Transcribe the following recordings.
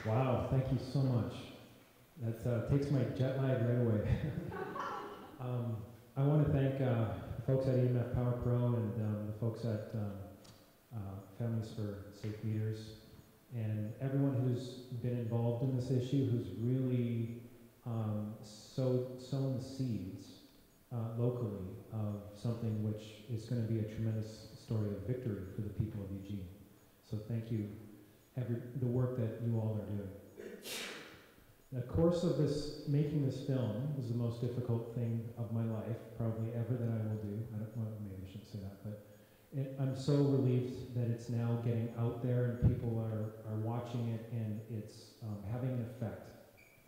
Wow, thank you so much. That takes my jet lag right away. I want to thank the folks at EMF Power Pro and the folks at Families for Safe Meters and everyone who's been involved in this issue, who's really sown the seeds locally of something which is going to be a tremendous story of victory for the people of Eugene. So thank you, the work that you all are doing. The course of making this film was the most difficult thing of my life, probably ever, that I will do. Maybe I shouldn't say that, but I'm so relieved that it's now getting out there and people are watching it, and it's having an effect.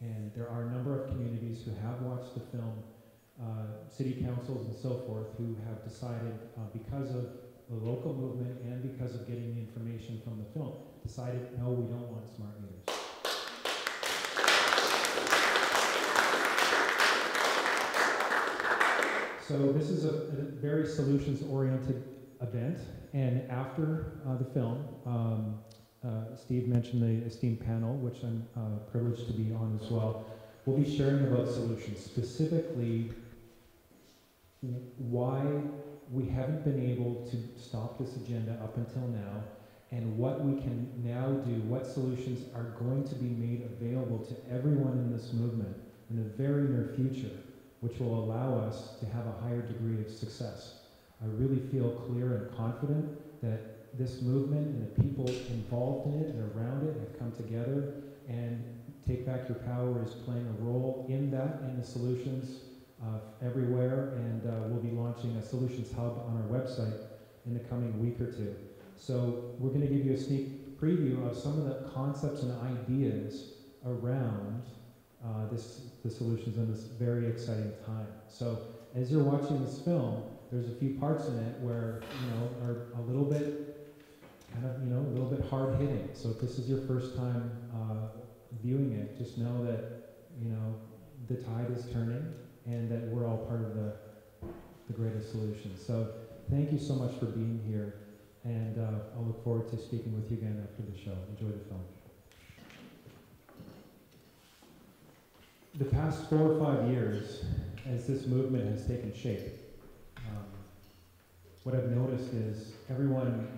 And there are a number of communities who have watched the film, city councils and so forth, who have decided, because of the local movement and because of getting the information from the film, decided, no, we don't want smart meters. So this is a very solutions-oriented event, and after the film, Steve mentioned the esteemed panel, which I'm privileged to be on as well. We'll be sharing about solutions, specifically why we haven't been able to stop this agenda up until now, and what we can now do, what solutions are going to be made available to everyone in this movement in the very near future, which will allow us to have a higher degree of success. I really feel clear and confident that this movement and the people involved in it and around it have come together, and Take Back Your Power is playing a role in that, in the solutions everywhere, and we'll be launching a solutions hub on our website in the coming week or two. So we're going to give you a sneak preview of some of the concepts and ideas around the solutions in this very exciting time. So as you're watching this film, there's a few parts in it where, are a little bit a little bit hard hitting. So if this is your first time viewing it, just know that, the tide is turning and that we're all part of the greatest solution. So thank you so much for being here, and I'll look forward to speaking with you again after the show. Enjoy the film. The past 4 or 5 years, as this movement has taken shape, what I've noticed is everyone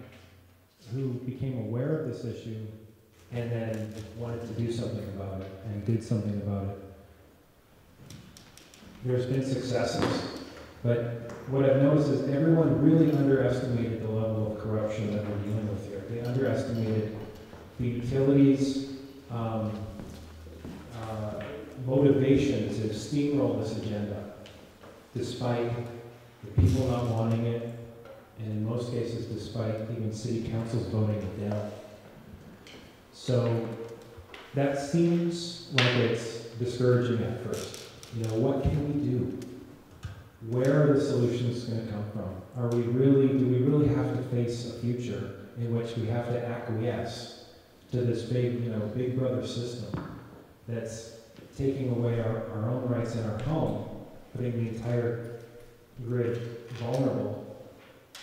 who became aware of this issue and then wanted to do something about it and did something about it. There's been successes, but what I've noticed is everyone really underestimated the level of corruption that we're dealing with here. They underestimated the utilities' motivation to steamroll this agenda, despite the people not wanting it, and in most cases, despite even city councils voting it down. So that seems like it's discouraging at first. What can we do? Where are the solutions going to come from? Do we really have to face a future in which we have to acquiesce to this big brother system that's taking away our own rights in our home, putting the entire grid vulnerable,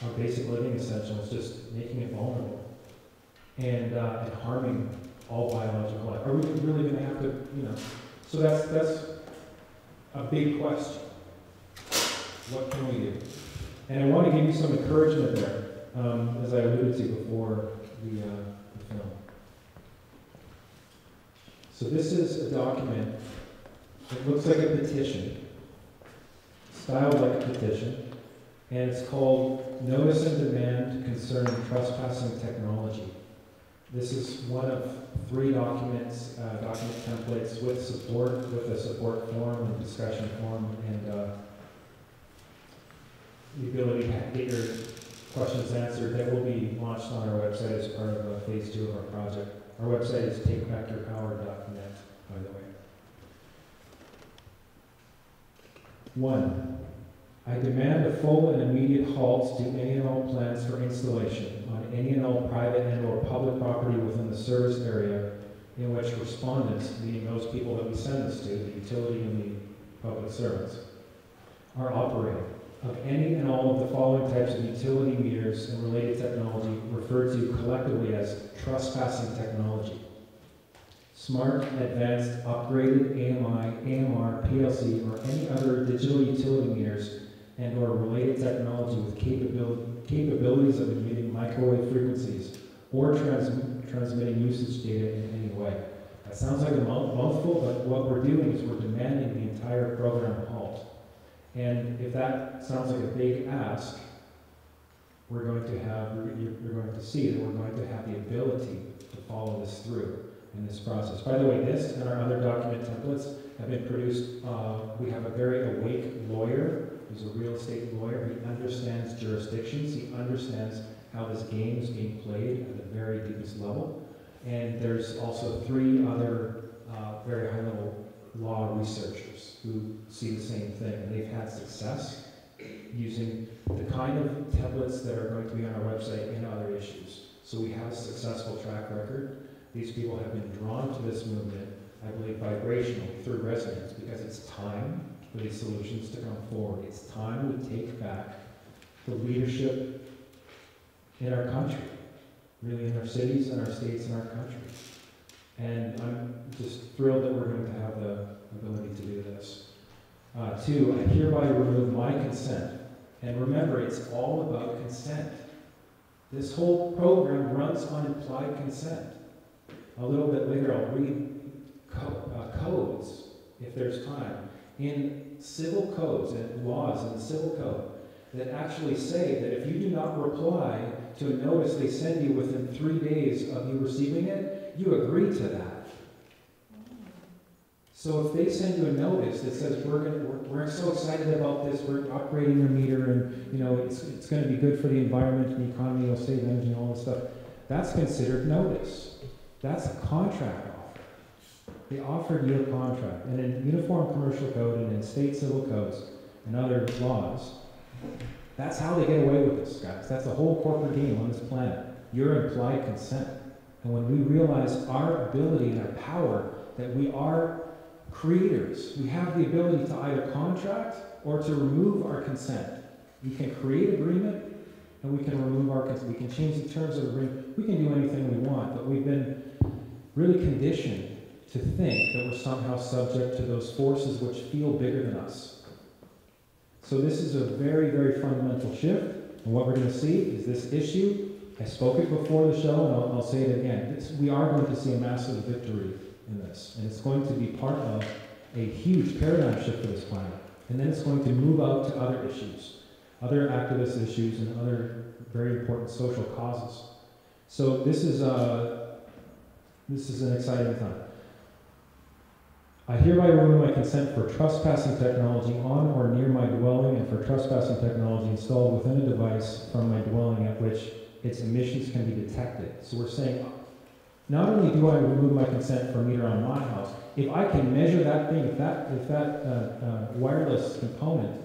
our basic living essentials, just making it vulnerable, and harming all biological life? Are we really going to have to, So that's a big question. What can we do? And I want to give you some encouragement there, as I alluded to before the film. So this is a document that looks like a petition, styled like a petition, and it's called Notice and Demand Concerning Trespassing Technology. This is one of 3 document templates with a support form and discussion form, and the ability to get your questions answered. That will be launched on our website as part of phase 2 of our project. Our website is takebackyourpower.net, by the way. 1. I demand a full and immediate halt to any and all plans for installation on any and all private and or public property within the service area in which respondents, meaning those people that we send this to, the utility and the public servants, are operating, of any and all of the following types of utility meters and related technology referred to collectively as trespassing technology. smart, advanced, upgraded AMI, AMR, PLC, or any other digital utility meters and or related technology with capabilities of emitting microwave frequencies or transmitting usage data in any way. That sounds like a mouthful, but what we're doing is we're demanding the entire program halt. And if that sounds like a big ask, you're going to see that we're going to have the ability to follow this through in this process. By the way, this and our other document templates have been produced. We have a very awake lawyer who's a real estate lawyer. He understands jurisdictions. He understands how this game is being played at the very deepest level. And there's also 3 other very high-level law researchers who see the same thing. And they've had success using the kind of templates that are going to be on our website in other issues. So we have a successful track record. These people have been drawn to this movement, I believe, vibrationally through resonance, because it's time for these solutions to come forward. It's time we take back the leadership in our country, really in our cities and our states and our country. And I'm just thrilled that we're going to have the ability to do this. 2, I hereby remove my consent. And remember, it's all about consent. This whole program runs on implied consent. A little bit later, I'll read codes, if there's time, in civil codes and laws in the civil code that actually say that if you do not reply to a notice they send you within 3 days of you receiving it, you agree to that. So if they send you a notice that says we're so excited about this, we're upgrading your meter, and it's going to be good for the environment and the economy, it'll save energy and all this stuff, that's considered notice. That's a contract offer. They offered you a contract. And in Uniform Commercial Code and in state civil codes and other laws, that's how they get away with this, guys. That's the whole corporate game on this planet. Your implied consent. And when we realize our ability and our power, that we are creators, we have the ability to either contract or to remove our consent. We can create agreement, and we can remove our consent. We can change the terms of the agreement. We can do anything we want, but we've been really conditioned to think that we're somehow subject to those forces which feel bigger than us. So this is a very, very fundamental shift, and what we're going to see is this issue. I spoke it before the show, and I'll say it again. We are going to see a massive victory in this, and it's going to be part of a huge paradigm shift for this planet. And then it's going to move out to other issues, other activist issues, and other very important social causes. So this is an exciting time. I hereby remove my consent for trespassing technology on or near my dwelling and for trespassing technology installed within a device from my dwelling at which its emissions can be detected. So we're saying, not only do I remove my consent for a meter on my house, if I can measure that thing, if that wireless component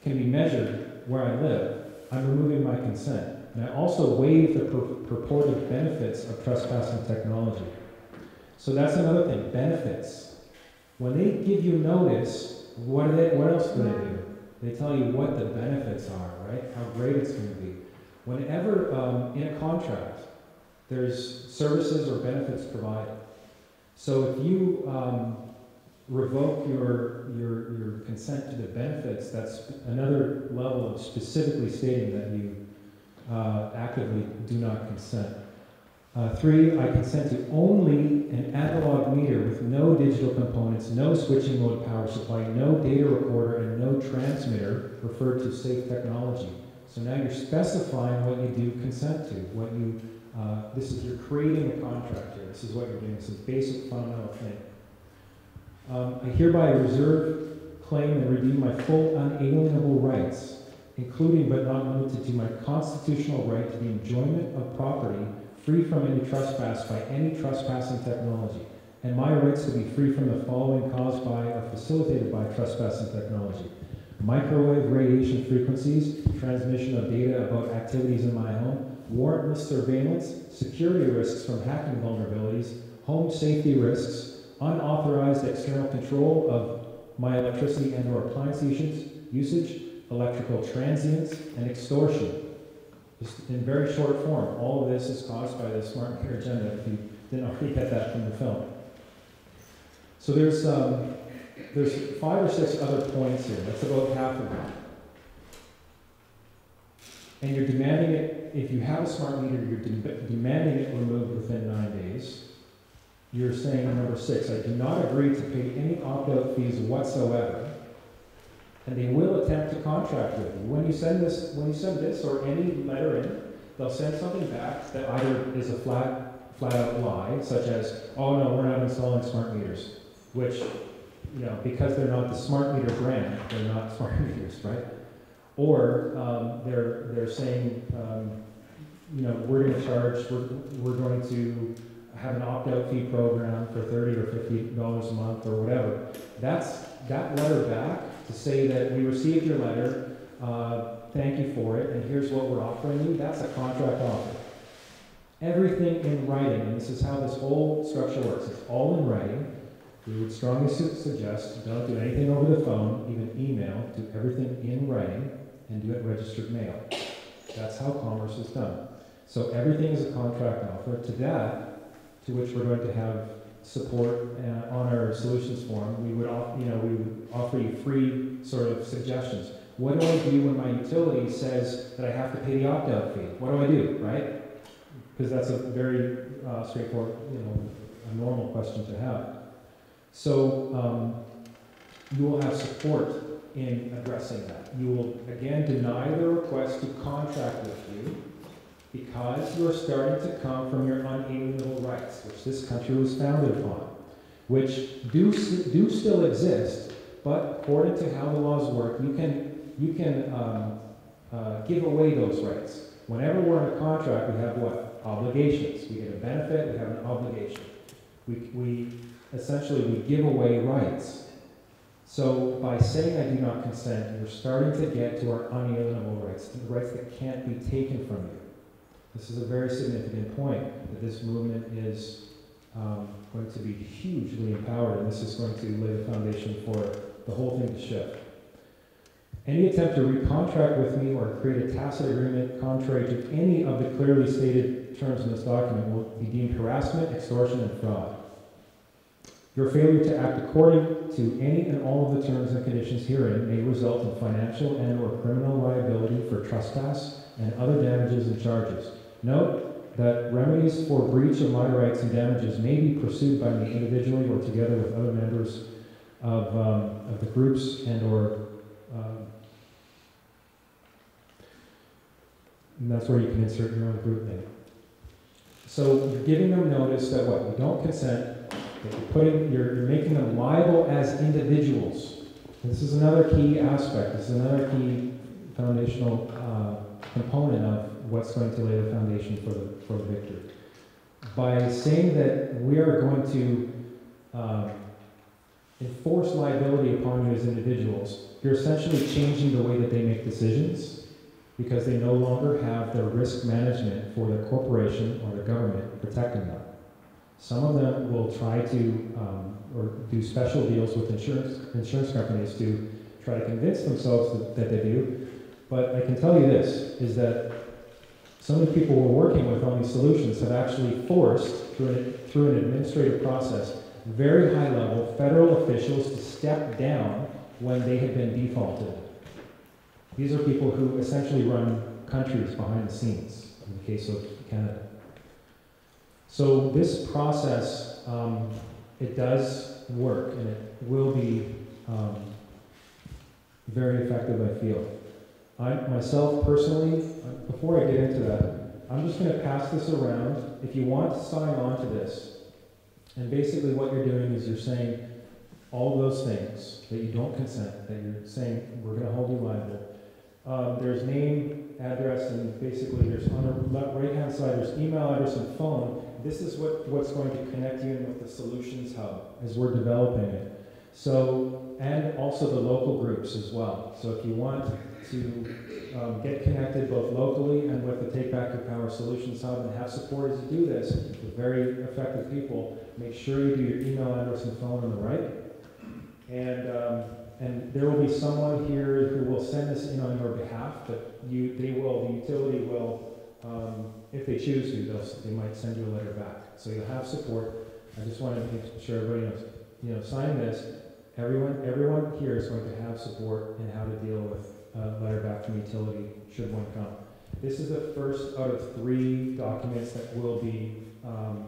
can be measured where I live, I'm removing my consent. And I also waive the purported benefits of trespassing technology. So that's another thing, benefits. When they give you notice, what else do they do? They tell you what the benefits are, right? How great it's going to be. Whenever in a contract, there's services or benefits provided. So if you revoke your consent to the benefits, that's another level of specifically stating that you actively do not consent. 3, I consent to only an analog meter with no digital components, no switching mode power supply, no data recorder, and no transmitter, referred to safe technology. So now you're specifying what you do consent to, what you, you're creating a contract here. This is what you're doing. It's a basic fundamental thing. I hereby reserve, claim, and redeem my full unalienable rights, including but not limited to my constitutional right to the enjoyment of property free from any trespass by any trespassing technology, and my rights to be free from the following caused by or facilitated by trespassing technology: microwave radiation frequencies, transmission of data about activities in my home, warrantless surveillance, security risks from hacking vulnerabilities, home safety risks, unauthorized external control of my electricity and or appliance usage, electrical transients, and extortion. Just in very short form, all of this is caused by the Smart Meter Agenda, if you didn't already get that from the film. So there's 5 or 6 other points here. That's about half of them. And you're demanding it, if you have a smart meter, you're demanding it removed within 9 days. You're saying, number 6, I do not agree to pay any opt-out fees whatsoever. And they will attempt to contract with you. When you send this or any letter in, they'll send something back that either is a flat-out lie, such as, oh no, we're not installing smart meters, which, you know, because they're not the smart meter brand, they're not smart meters, right? Or they're saying, you know, we're going to charge, we're going to have an opt-out fee program for $30 or $50 a month or whatever. That letter back to say that we received your letter, thank you for it, and here's what we're offering you, that's a contract offer. Everything in writing, and this is how this whole structure works, it's all in writing. We would strongly suggest don't do anything over the phone, even email, do everything in writing, and do it registered mail. That's how commerce is done. So everything is a contract offer. To that, to which we're going to have support on our solutions forum, we would offer you free sort of suggestions. What do I do when my utility says that I have to pay the opt-out fee? What do I do, right? Because that's a very straightforward, you know, a normal question to have. So you will have support in addressing that. You will, again, deny the request to contract with you because you are starting to come from your unalienable rights, which this country was founded upon, which do still exist, but according to how the laws work, you can give away those rights. Whenever we're in a contract, we have what? Obligations. We get a benefit, we have an obligation. We essentially give away rights. So by saying I do not consent, you're starting to get to our unalienable rights, the rights that can't be taken from you. This is a very significant point, that this movement is going to be hugely empowered, and this is going to lay the foundation for the whole thing to shift. Any attempt to recontract with me or create a tacit agreement contrary to any of the clearly stated terms in this document will be deemed harassment, extortion, and fraud. Your failure to act according to any and all of the terms and conditions herein may result in financial and/or criminal liability for trespass and other damages and charges. Note that remedies for breach of my rights and damages may be pursued by me individually or together with other members of the groups and/or and that's where you can insert your own group name. So you're giving them notice that what? You don't consent, that you're making them liable as individuals. This is another key aspect. This is another key foundational component of what's going to lay the foundation for the victory. By saying that we are going to enforce liability upon you as individuals, you're essentially changing the way that they make decisions, because they no longer have the risk management for their corporation or the government protecting them. Some of them will try to or do special deals with insurance companies to try to convince themselves that they do. But I can tell you this, is that some of the people we're working with on these solutions have actually forced, through an administrative process, very high-level federal officials to step down when they have been defaulted. These are people who essentially run countries behind the scenes, in the case of Canada. So this process, it does work, and it will be very effective, I feel. Myself personally, before I get into that, I'm just going to pass this around. If you want to sign on to this, and basically what you're doing is you're saying all those things, that you don't consent, that you're saying we're going to hold you liable. There's name, address, and basically there's on the right-hand side, there's email address and phone. This is what's going to connect you in with the Solutions Hub as we're developing it. So, and also the local groups as well. So if you want to get connected both locally and with the Take Back Your Power Solutions Hub and have support as you do this with very effective people, make sure you do your email address and phone on the right. And there will be someone here who will send this in on your behalf, but the utility will, if they choose to, they might send you a letter back. So you'll have support. I just want to make sure everybody knows. sign this, everyone here is going to have support in how to deal with a letter back from utility should one come. This is the first out of 3 documents that will be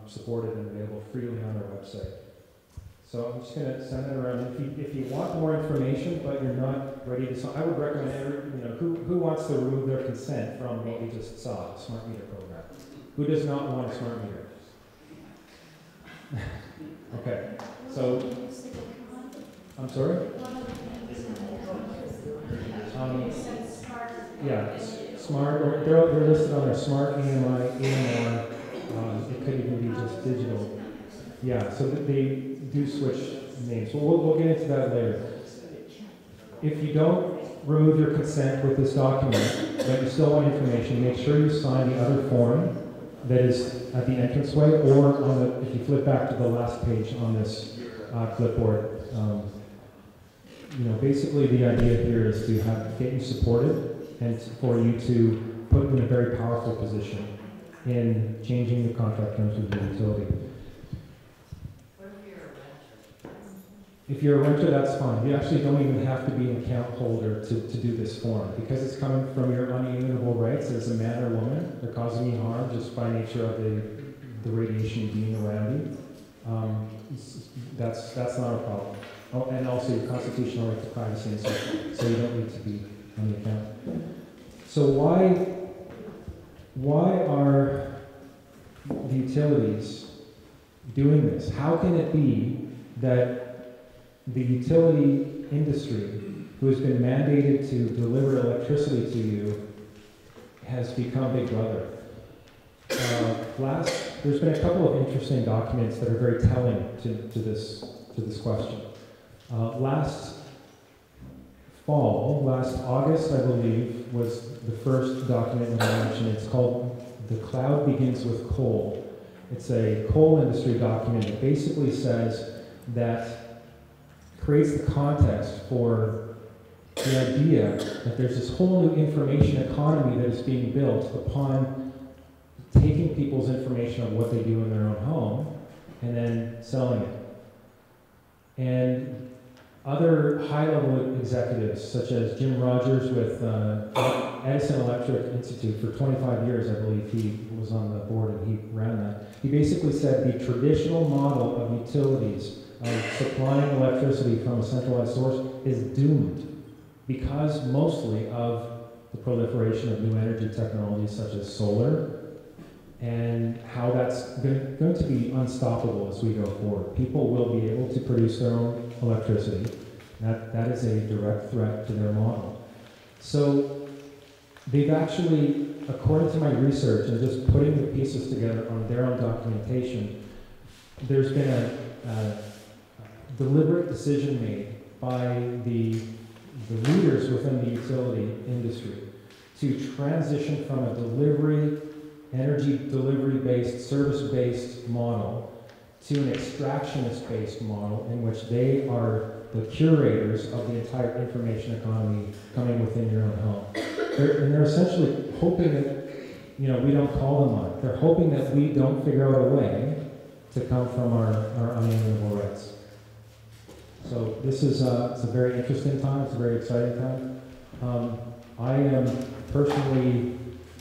supported and available freely on our website. So I'm just going to send that around. If you want more information, but you're not ready to sign, I would recommend who wants to remove their consent from what we just saw, the smart meter program. Who does not want a smart meter? Okay. So, I'm sorry? Yeah, smart, or they're listed on there, smart, EMI, EMR, it could even be just digital. Yeah, so they do switch names. So we'll get into that later. If you don't remove your consent with this document, but you still want information, make sure you sign the other form that is at the entranceway, or on if you flip back to the last page on this clipboard. Basically the idea here is to get you supported and for you to put in a very powerful position in changing the contract terms with the utility. If you're a renter, that's fine. You actually don't even have to be an account holder to do this form. Because it's coming from your unalienable rights as a man or woman, they're causing you harm just by nature of the radiation being around you. That's not a problem. Oh, and also your constitutional right to privacy and so you don't need to be on the account. So why are the utilities doing this? How can it be that the utility industry, who has been mandated to deliver electricity to you, has become Big Brother? There's been a couple of interesting documents that are very telling to this question. Last August, I believe, was the first document that I mentioned. It's called "The Cloud Begins with Coal." It's a coal industry document that basically says that creates the context for the idea that there's this whole new information economy that is being built upon taking people's information of what they do in their own home and then selling it. And other high-level executives, such as Jim Rogers with Edison Electric Institute, for 25 years, I believe he was on the board and he ran that. He basically said the traditional model of utilities supplying electricity from a centralized source is doomed because mostly of the proliferation of new energy technologies such as solar, and how that's going to be unstoppable as we go forward. People will be able to produce their own electricity. That is a direct threat to their model. So they've actually, according to my research and just putting the pieces together on their own documentation, there's been a deliberate decision made by the leaders within the utility industry to transition from a energy delivery-based, service-based model to an extractionist-based model in which they are the curators of the entire information economy coming within your own home. They're essentially hoping that we don't call them on it. They're hoping that we don't figure out a way to come from our unalienable rights. So this is it's a very interesting time. It's a very exciting time. I am personally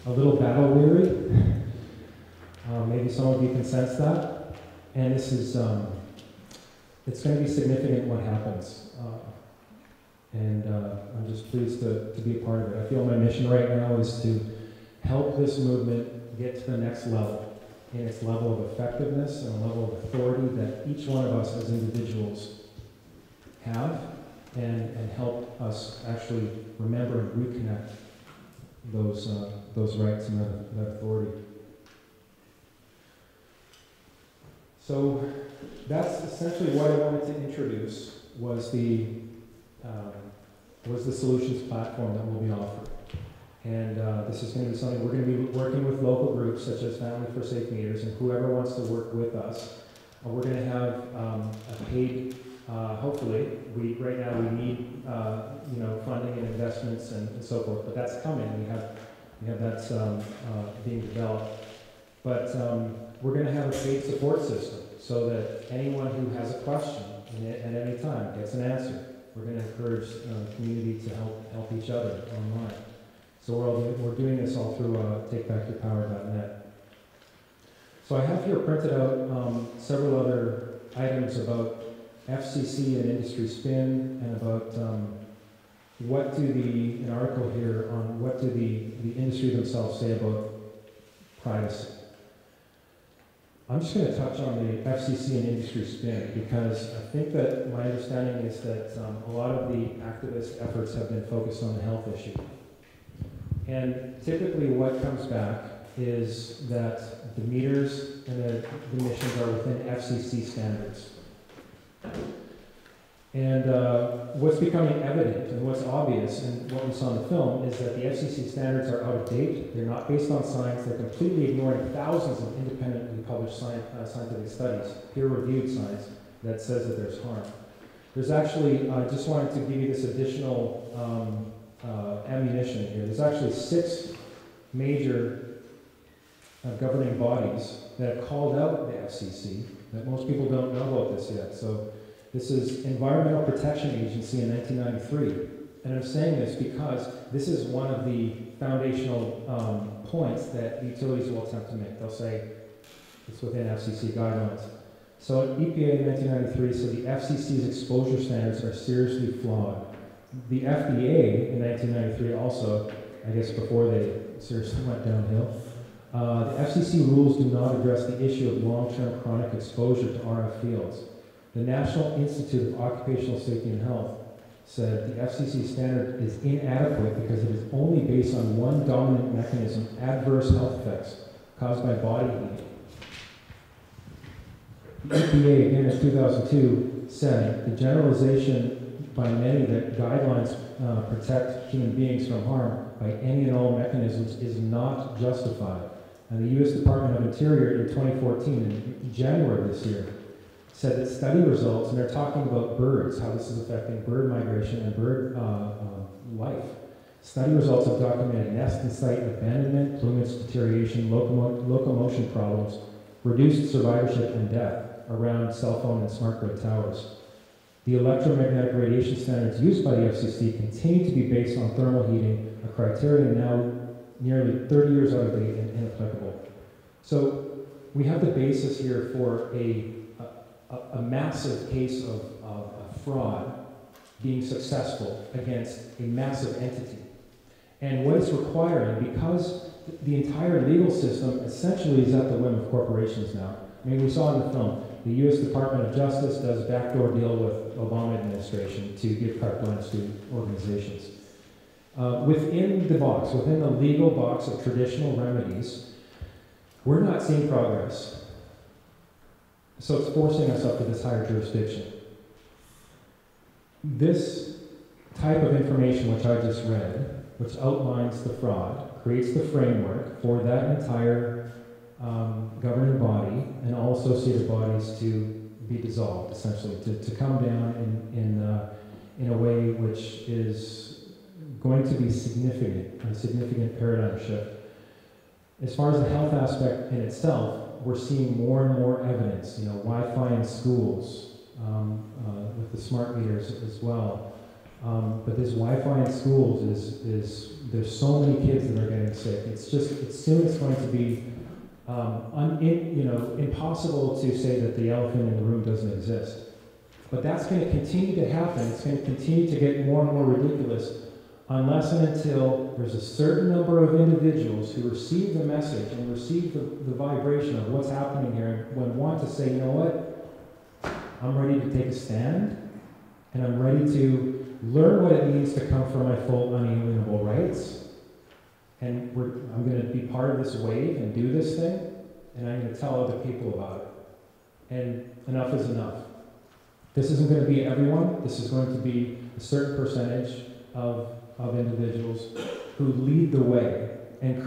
a little battle weary. Maybe some of you can sense that. And this is, it's going to be significant what happens. I'm just pleased to be a part of it. I feel my mission right now is to help this movement get to the next level, in its level of effectiveness and a level of authority that each one of us as individuals have, and help us actually remember and reconnect those rights and that authority. So that's essentially what I wanted to introduce was the solutions platform that we'll be offering. And this is going to be something we're going to be working with local groups such as Family for Safe Meters and whoever wants to work with us. We're going to have a paid, hopefully, right now we need funding and investments and so forth, but that's coming. We have that's being developed. But we're going to have a paid support system so that anyone who has a question, at any time, gets an answer. We're going to encourage the community to help each other online. So we're doing this all through takebackyourpower.net. So I have here printed out several other items about FCC and industry spin, and about an article here on what do the industry themselves say about privacy. I'm just going to touch on the FCC and industry spin, because I think that my understanding is that a lot of the activist efforts have been focused on the health issue. And typically what comes back is that the meters and the emissions are within FCC standards. And what's becoming evident and what's obvious and what we saw in the film is that the FCC standards are out of date. They're not based on science. They're completely ignoring thousands of independently published scientific studies, peer-reviewed science, that says that there's harm. There's actually, I just wanted to give you this additional ammunition here. There's actually 6 major governing bodies that have called out the FCC, that most people don't know about this yet. So this is Environmental Protection Agency in 1993. And I'm saying this because this is one of the foundational points that utilities will attempt to make. They'll say it's within FCC guidelines. So EPA in 1993 said the FCC's exposure standards are seriously flawed. The FDA in 1993 also, I guess before they seriously went downhill, the FCC rules do not address the issue of long-term chronic exposure to RF fields. The National Institute of Occupational Safety and Health said the FCC standard is inadequate because it is only based on one dominant mechanism, adverse health effects caused by body heat. The EPA, again in 2002, said the generalization by many that guidelines protect human beings from harm by any and all mechanisms is not justified. And the U.S. Department of Interior in 2014, in January of this year, said that study results, and they're talking about birds, how this is affecting bird migration and bird life. Study results have documented nest and site abandonment, plumage deterioration, locomotion problems, reduced survivorship and death around cell phone and smart grid towers. The electromagnetic radiation standards used by the FCC continue to be based on thermal heating, a criterion now nearly 30 years out of date and inapplicable. So we have the basis here for a massive case of fraud being successful against a massive entity. And what it's requiring, because the entire legal system essentially is at the whim of corporations now. I mean, we saw in the film, the U.S. Department of Justice does backdoor deal with Obama administration to give carte blanche to organizations. Within the box, within the legal box of traditional remedies, we're not seeing progress. So it's forcing us up to this higher jurisdiction. This type of information which I just read, which outlines the fraud, creates the framework for that entire governing body and all associated bodies to be dissolved, essentially, to come down in a way which is going to be significant, a significant paradigm shift. As far as the health aspect in itself, we're seeing more and more evidence, Wi-Fi in schools, with the smart meters as well. But this Wi-Fi in schools there's so many kids that are getting sick. It's soon it's going to be impossible to say that the elephant in the room doesn't exist. But that's going to continue to happen. It's going to continue to get more and more ridiculous unless and until there's a certain number of individuals who receive the message and receive the vibration of what's happening here and want to say, you know what, I'm ready to take a stand, and I'm ready to learn what it means to come for my full unalienable rights, and I'm going to be part of this wave and do this thing, and I'm going to tell other people about it. And enough is enough. This isn't going to be everyone. This is going to be a certain percentage of individuals who lead the way and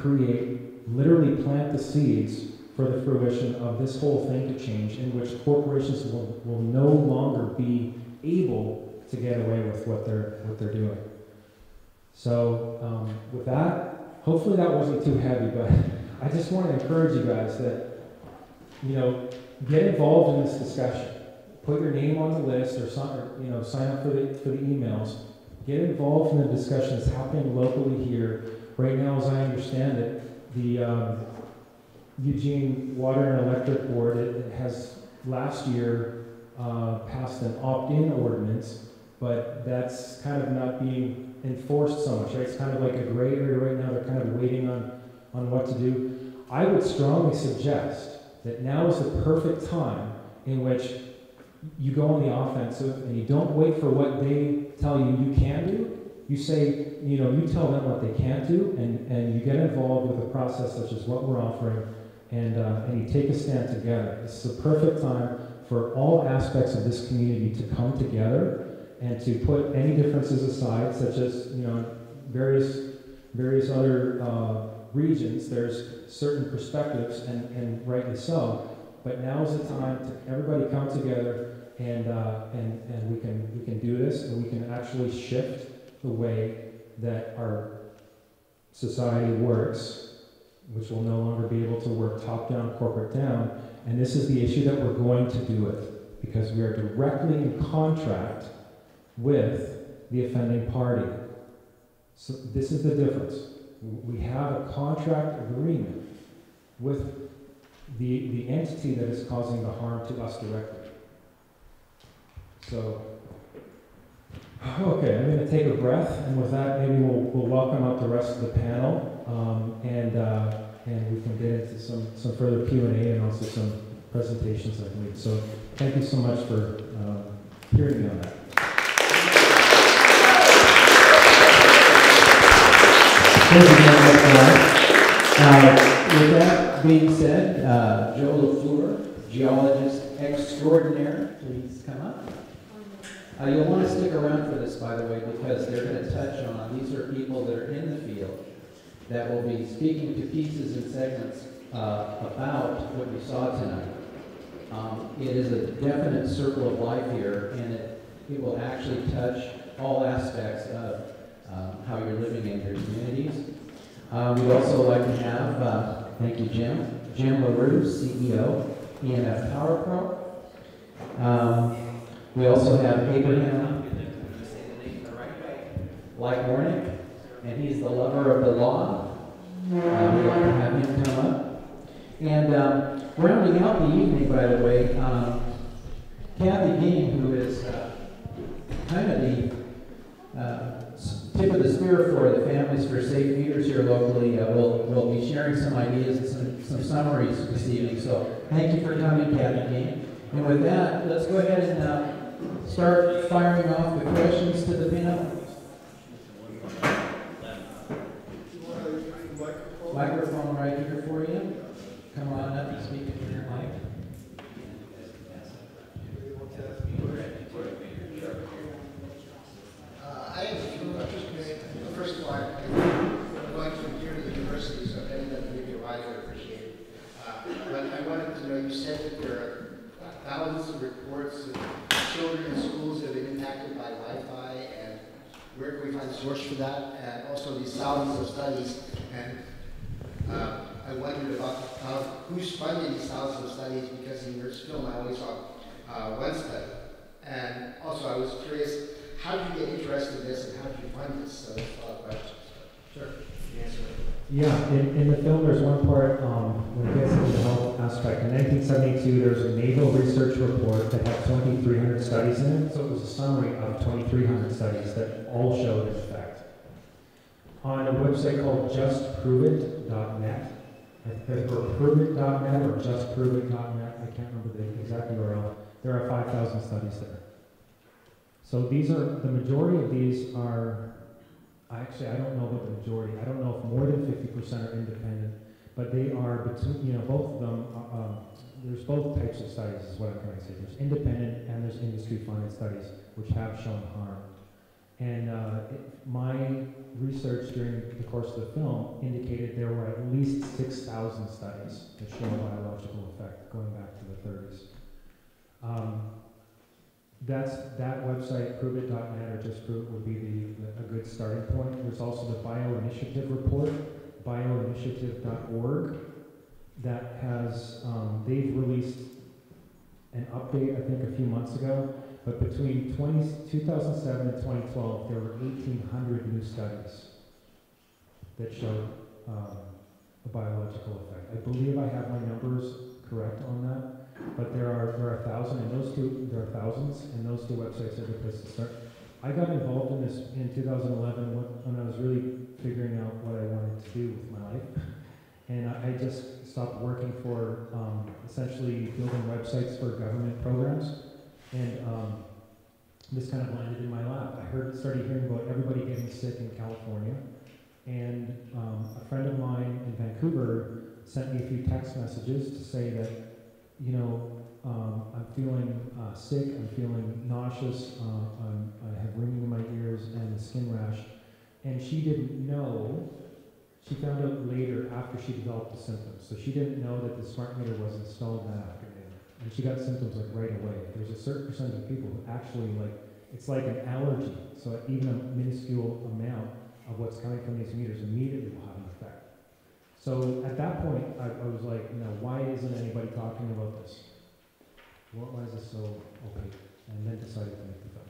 literally plant the seeds for the fruition of this whole thing to change, in which corporations will no longer be able to get away with what they're doing. So with that, hopefully that wasn't too heavy, but I just want to encourage you guys that, get involved in this discussion. put your name on the list or sign up for the emails. Get involved in the discussions happening locally here. Right now, as I understand it, the Eugene Water and Electric Board it has last year passed an opt-in ordinance, but that's kind of not being enforced so much, right? It's kind of like a gray area right now. They're kind of waiting on what to do. I would strongly suggest that now is the perfect time in which you go on the offensive and you don't wait for what they tell you can do. You say, you tell them what they can't do, and you get involved with a process such as what we're offering, and you take a stand together. This is a perfect time for all aspects of this community to come together and to put any differences aside, such as various other regions. There's certain perspectives, and rightly so. But now is the time to everybody come together, and we can do this, and we can actually shift the way that our society works, which will no longer be able to work top-down, corporate-down. And this is the issue that we're going to do it, because we are directly in contract with the offending party. So this is the difference. We have a contract agreement with the entity that is causing the harm to us directly. So, okay, I'm going to take a breath, and with that, maybe we'll welcome up the rest of the panel, and we can get into some further Q&A and also some presentations, I believe. So, thank you so much for hearing me on that. With that being said, Joe LaFleur, geologist extraordinaire, please come up. You'll want to stick around for this, by the way, because they're going to touch on, these are people that are in the field that will be speaking to pieces and segments about what you saw tonight. It is a definite circle of life here, and it will actually touch all aspects of how you're living in your communities. We'd also like to have, thank you, Jim LaFleur, CEO, ENF Power Pro. We also have Abraham, like Warnick, and he's the lover of the law. We'd like to have him come up. And rounding out the evening, by the way, Kathy Dean, who is kind of the tip of the spear for the Families for Safe Feeders here locally, will be sharing some ideas and some summaries this evening. So thank you for coming, Kathy Dean. And with that, let's go ahead and start firing off the questions to the panel. Microphone right here for you. Come on up and speak into your mic. I have a few questions. First of all, I'm going from here to the university, so if any of them maybe I would appreciate it. But I wanted to know, you said that there are thousands of reports of children in schools that have been impacted by Wi-Fi, and where can we find a source for that? And also these thousands of studies, and I wondered about who's funding these thousands of studies, because in your film I only saw one study. And also I was curious, how did you get interested in this, and how did you fund this? So that's a lot of questions. Sure, you answer it. Yeah, in the film there's one part when it gets into the health aspect. In 1972 there was a naval research report that had 2,300 studies in it, so it was a summary of 2,300 studies that all showed an effect. On a website called justproveit.net, or proveit.net or justproveit.net, I can't remember the exact URL, there are 5,000 studies there. So these are, the majority of these are, actually I don't know about the majority, I don't know if more than 50% are independent, but they are between, both of them, there's both types of studies is what I'm trying to say. There's independent and there's industry-funded studies which have shown harm. And my research during the course of the film indicated there were at least 6,000 studies that show a biological effect going back to the 30s. That website, proveit.net or just Prove It, would be a good starting point. There's also the Bioinitiative report, bioinitiative.org, that has, they've released an update, I think, a few months ago, but between 2007 and 2012, there were 1,800 new studies that showed a biological effect. I believe I have my numbers correct on that, but there are 1,000, and there are thousands, and those two websites are the place to start. I got involved in this in 2011 when I was really figuring out what I wanted to do with my life. And I just stopped working for essentially building websites for government programs. And this kind of landed in my lap. I started hearing about everybody getting sick in California. And a friend of mine in Vancouver sent me a few text messages to say that, you know, I'm feeling sick, I'm feeling nauseous, I have ringing in my ears and a skin rash. And she didn't know, she found out later after she developed the symptoms. So she didn't know that the smart meter was installed that afternoon. And she got symptoms like right away. There's a certain percentage of people who actually it's like an allergy. So even a minuscule amount of what's coming from these meters immediately will have an effect. So at that point, I was like, you know, why isn't anybody talking about this? Why is this so opaque? And then decided to make the film.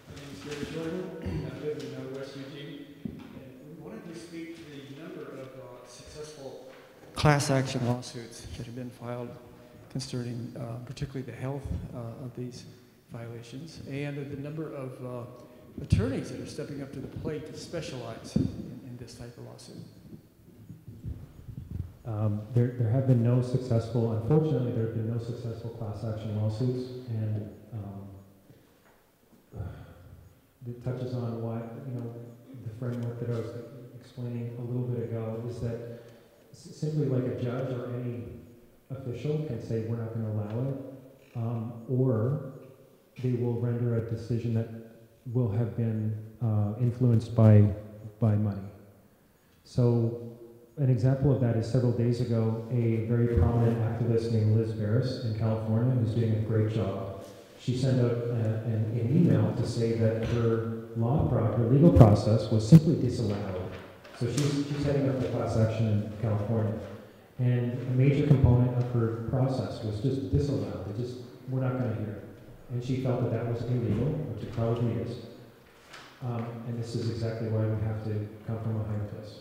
My name is George Oregon. I live in West Eugene. And we wanted to speak to the number of successful class action lawsuits that have been filed concerning particularly the health of these violations, and the number of attorneys that are stepping up to the plate to specialize in this type of lawsuit. There have been no successful, unfortunately, there have been no successful class action lawsuits, and it touches on why, you know, the framework that I was explaining a little bit ago is that simply like a judge or any official can say we're not going to allow it, or they will render a decision that will have been influenced by money. So an example of that is several days ago, a very prominent activist named Liz Barris in California, who's doing a great job, she sent out an email to say that her legal process was simply disallowed. So she's heading up the class action in California. And a major component of her process was just disallowed. We're not going to hear it. And she felt that that was illegal, which it probably is. And this is exactly why we have to come from a higher place.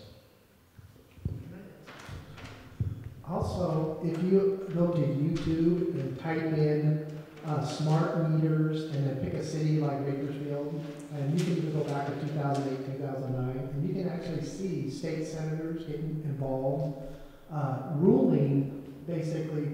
Also, if you go to YouTube and type in smart meters and then pick a city like Bakersfield, and you can even go back to 2008, 2009, and you can actually see state senators getting involved, ruling basically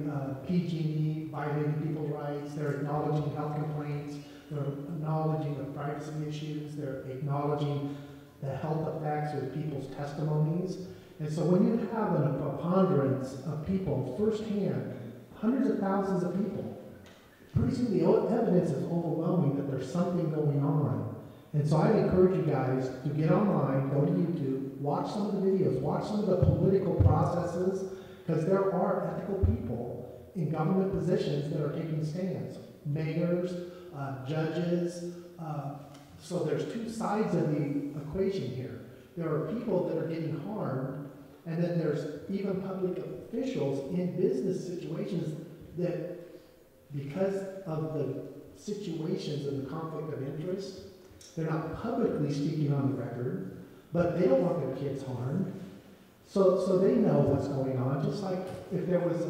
PG&E violating people's rights. They're acknowledging health complaints. They're acknowledging the privacy issues. They're acknowledging the health effects of people's testimonies. And so when you have a preponderance of people firsthand, hundreds of thousands of people, pretty soon the evidence is overwhelming that there's something going on. And so I encourage you guys to get online, go to YouTube, watch some of the videos, watch some of the political processes, because there are ethical people in government positions that are taking stands. Mayors, judges. So there's two sides of the equation here. There are people that are getting harmed, and then there's even public officials in business situations that, because of the situations and the conflict of interest, they're not publicly speaking on the record, but they don't want their kids harmed. So they know what's going on, just like if there was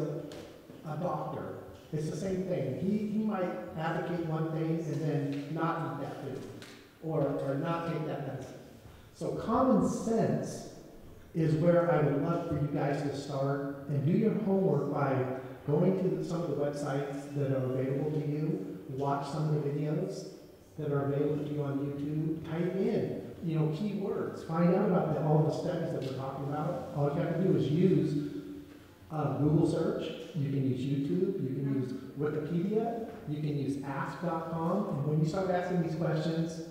a doctor. It's the same thing. He might advocate one thing and then not eat that food, or not take that medicine. So common sense is where I would love for you guys to start, and do your homework by going to some of the websites that are available to you, watch some of the videos that are available to you on YouTube, type in, keywords, find out about all the studies that we're talking about. All you have to do is use Google search, you can use YouTube, you can use Wikipedia, you can use ask.com, and when you start asking these questions,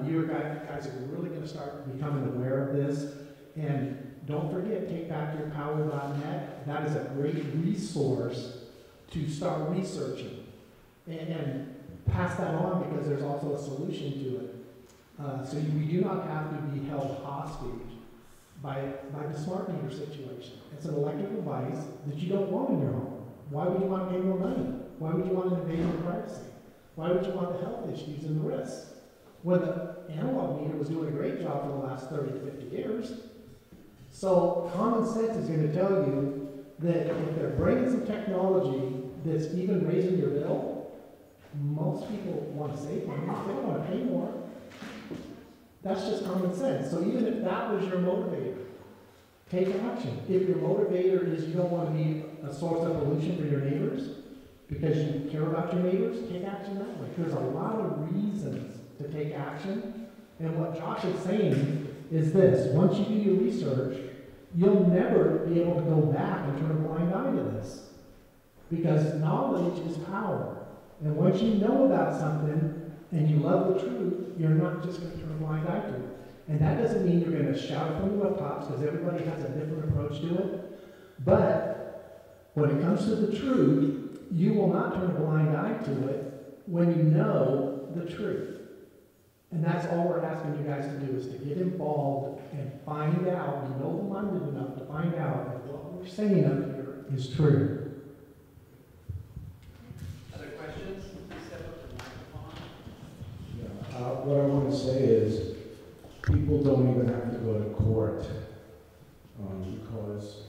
you guys are really going to start becoming aware of this. And don't forget, takebackyourpower.net. That is a great resource to start researching and pass that on, because there's also a solution to it. We do not have to be held hostage by the smart meter situation. It's an electric device that you don't want in your home. Why would you want to pay more money? Why would you want to invade your privacy? Why would you want the health issues and the risks? When the analog meter was doing a great job for the last 30 to 50 years. So common sense is going to tell you that if they're bringing some technology that's even raising your bill, most people want to save money. They don't want to pay more. That's just common sense. So even if that was your motivator, take action. If your motivator is you don't want to be a source of pollution for your neighbors because you care about your neighbors, take action that way. There's a lot of reasons to take action. And what Josh is saying is this: once you do your research, you'll never be able to go back and turn a blind eye to this. Because knowledge is power. And once you know about something and you love the truth, you're not just going to turn a blind eye to it. And that doesn't mean you're going to shout it from the rooftops, because everybody has a different approach to it. But when it comes to the truth, you will not turn a blind eye to it when you know the truth. And that's all we're asking you guys to do, is to get involved and find out, be noble-minded enough to find out if what we're saying up here is true. Other questions? Step up to the microphone. Yeah, what I want to say is, people don't even have to go to court because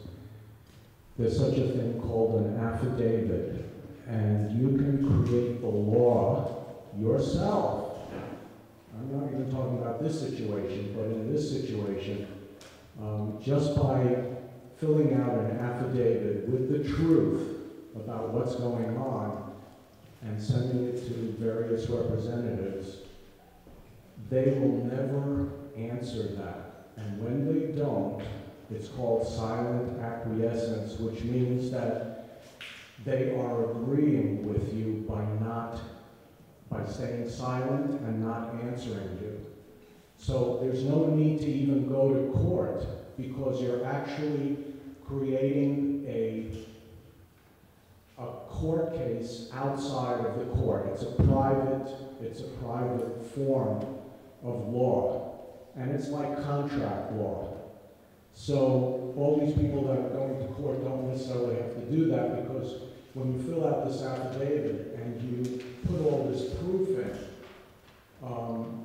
there's such a thing called an affidavit, and you can create the law yourself. I'm not even talking about this situation, but in this situation, just by filling out an affidavit with the truth about what's going on and sending it to various representatives, they will never answer that. And when they don't, it's called silent acquiescence, which means that they are agreeing with you by staying silent and not answering you. So there's no need to even go to court, because you're actually creating a court case outside of the court. It's a private form of law, and it's like contract law. So all these people that are going to court don't necessarily have to do that, because when you fill out this affidavit and you put all this proof in,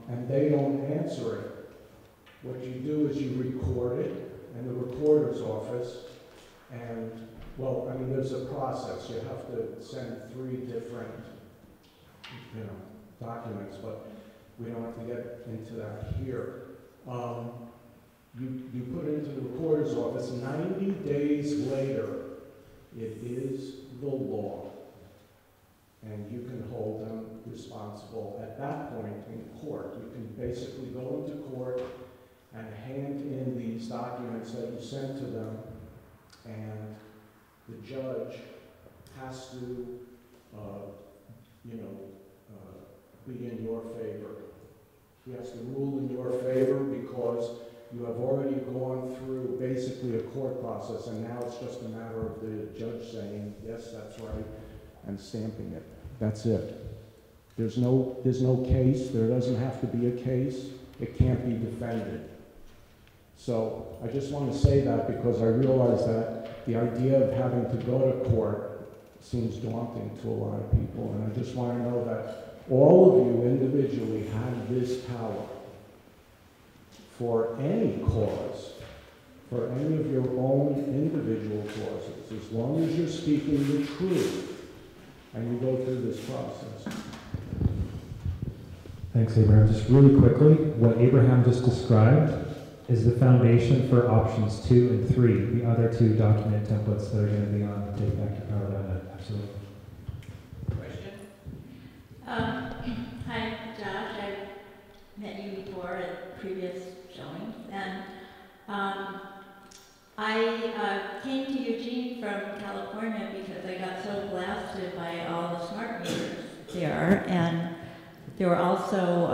and they don't answer it, what you do is you record it in the recorder's office, and, well, I mean, there's a process. You have to send 3 different, documents, but we don't have to get into that here. You put it into the recorder's office. 90 days later, it is the law, and you can hold them responsible at that point in court. You can basically go into court and hand in these documents that you sent to them, and the judge has to, be in your favor. He has to rule in your favor because you have already gone through basically a court process, and now it's just a matter of the judge saying, yes, that's right, and stamping it. That's it. There's no case. There doesn't have to be a case. It can't be defended. So I just want to say that, because I realize that the idea of having to go to court seems daunting to a lot of people, and I just want to know that all of you individually have this power for any cause, for any of your own individual causes, as long as you're speaking the truth and you go through this process. Thanks, Abraham. Just really quickly, what Abraham just described is the foundation for options 2 and 3, the other 2 document templates that are going to be on Take Back Your Power. Absolutely. Hi, Josh. I've met you before at previous showings, and I came to Eugene from California because I got so blasted by all the smart meters there, and there were also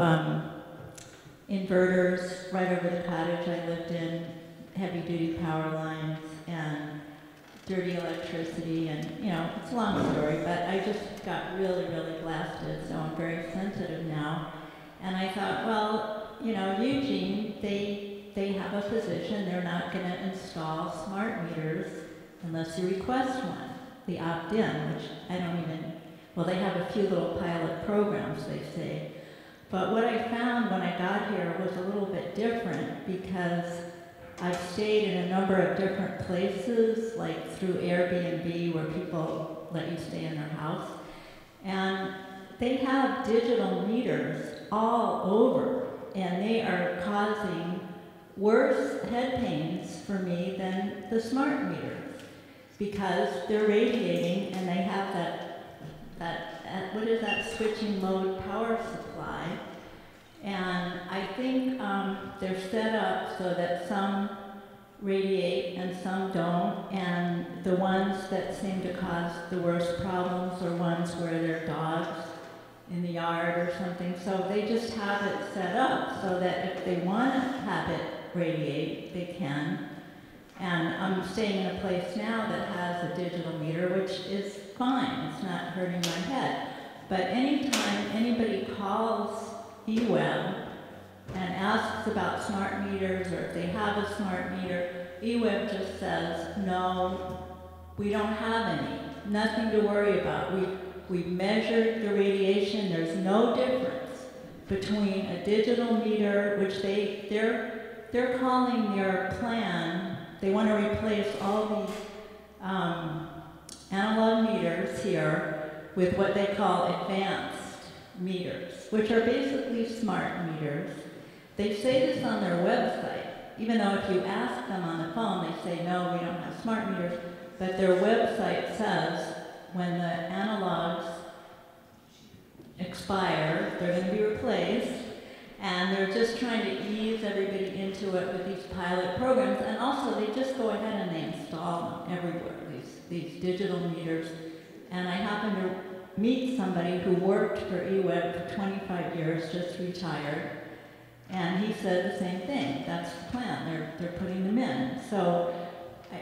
inverters right over the cottage I lived in, heavy-duty power lines, and dirty electricity, and, it's a long story, but I just got really, really blasted, so I'm very sensitive now. And I thought, well, Eugene, they have a position, they're not gonna install smart meters unless you request one, the opt-in, which I don't even, well, they have a few little pilot programs, they say. But what I found when I got here was a little bit different because I've stayed in a number of different places, like through Airbnb where people let you stay in their house. And they have digital meters all over, and they are causing worse head pains for me than the smart meters because they're radiating and they have what is that switching mode power supply. And I think they're set up so that some radiate and some don't, and the ones that seem to cause the worst problems are ones where there are dogs in the yard or something. So they just have it set up so that if they want to have it radiate, they can. And I'm staying in a place now that has a digital meter, which is fine. It's not hurting my head. But anytime anybody calls eWeb and asks about smart meters or if they have a smart meter, eWeb just says, no, we don't have any. Nothing to worry about. We've measured the radiation. There's no difference between a digital meter, which they're calling their plan. They want to replace all these analog meters here with what they call advanced meters, which are basically smart meters. They say this on their website, even though if you ask them on the phone, they say, no, we don't have smart meters, but their website says when the analogs expire, they're going to be replaced, and they're just trying to ease everybody into it with these pilot programs, and also they just go ahead and they install them everywhere, these digital meters. And I happened to meet somebody who worked for eWeb for 25 years, just retired, and he said the same thing. That's the plan. They're putting them in. So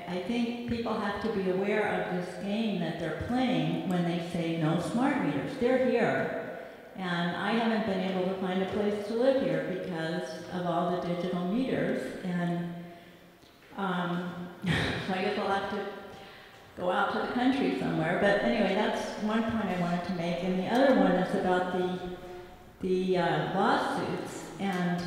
I think people have to be aware of this game that they're playing when they say no smart meters. They're here. And I haven't been able to find a place to live here because of all the digital meters. And so I guess I'll have to go out to the country somewhere. But anyway, that's one point I wanted to make. And the other one is about the lawsuits. And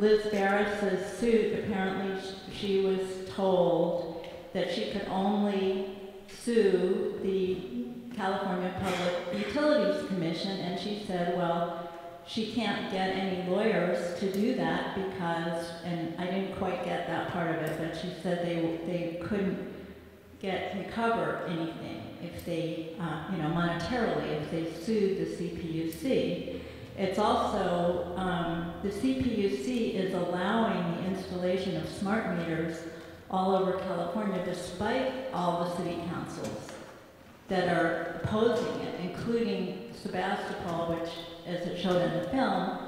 Liz Barris's suit, apparently she was told that she could only sue the California Public Utilities Commission, and she said, well, she can't get any lawyers to do that because, and I didn't quite get that part of it, but she said they couldn't recover anything if they, monetarily, if they sued the CPUC. It's also, the CPUC is allowing the installation of smart meters all over California despite all the city councils that are opposing it, including Sebastopol, which, as it showed in the film,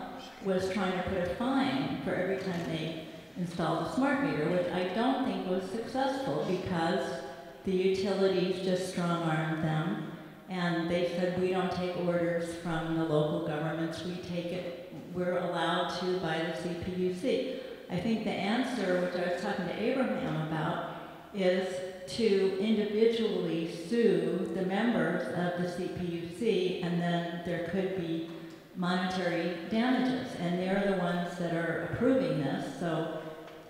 was trying to put a fine for every time they installed a smart meter, which I don't think was successful because the utilities just strong-armed them. And they said, we don't take orders from the local governments, we're allowed to by the CPUC. I think the answer, which I was talking to Abraham about, is to individually sue the members of the CPUC, and then there could be monetary damages. And they're the ones that are approving this, so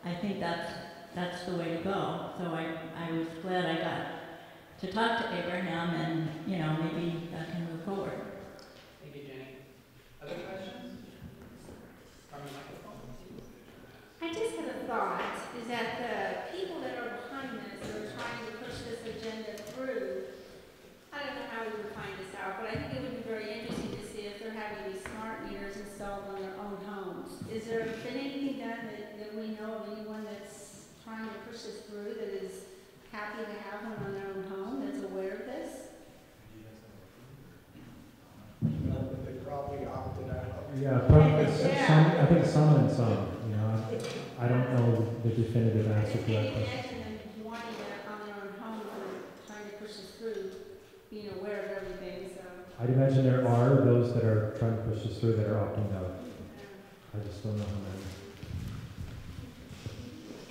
I think that's the way to go. So I was glad I got to talk to Abraham, and maybe that can move forward. Thank you, Jenny. Other questions? From the microphone. I just had a thought, is that the people that are behind this are trying to push this agenda through. I don't know how we would find this out, but I think it would be very interesting to see if they're having these smart meters installed on their own homes. Is there been anything done that we know of anyone that's trying to push this through that is happy to have one on their own home, that's aware of this? They probably opted out. Yeah, probably I think some and some. I don't know the definitive answer to that Can you question. imagine them wanting that on their own home and trying to push this through, being aware of everything, so. I'd imagine there are those that are trying to push this through that are opting out. I I just don't know how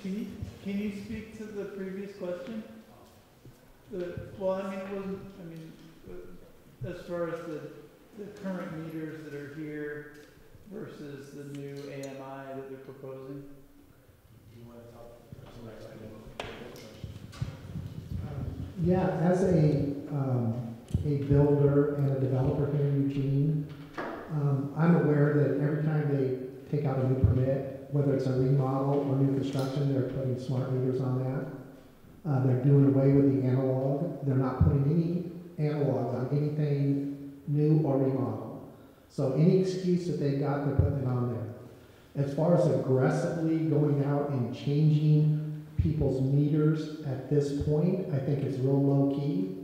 many. Can you speak to the previous question? Well, I mean, it wasn't, I mean, as far as the current meters that are here versus the new AMI that they're proposing? Do you want to talk Yeah, as a builder and a developer here in Eugene, I'm aware that every time they take out a new permit, whether it's a remodel or new construction, they're putting smart meters on that. They're doing away with the analog. They're not putting any analogs on anything new or remodel. So any excuse that they got, they're putting it on there. As far as aggressively going out and changing people's meters at this point, I think it's real low key.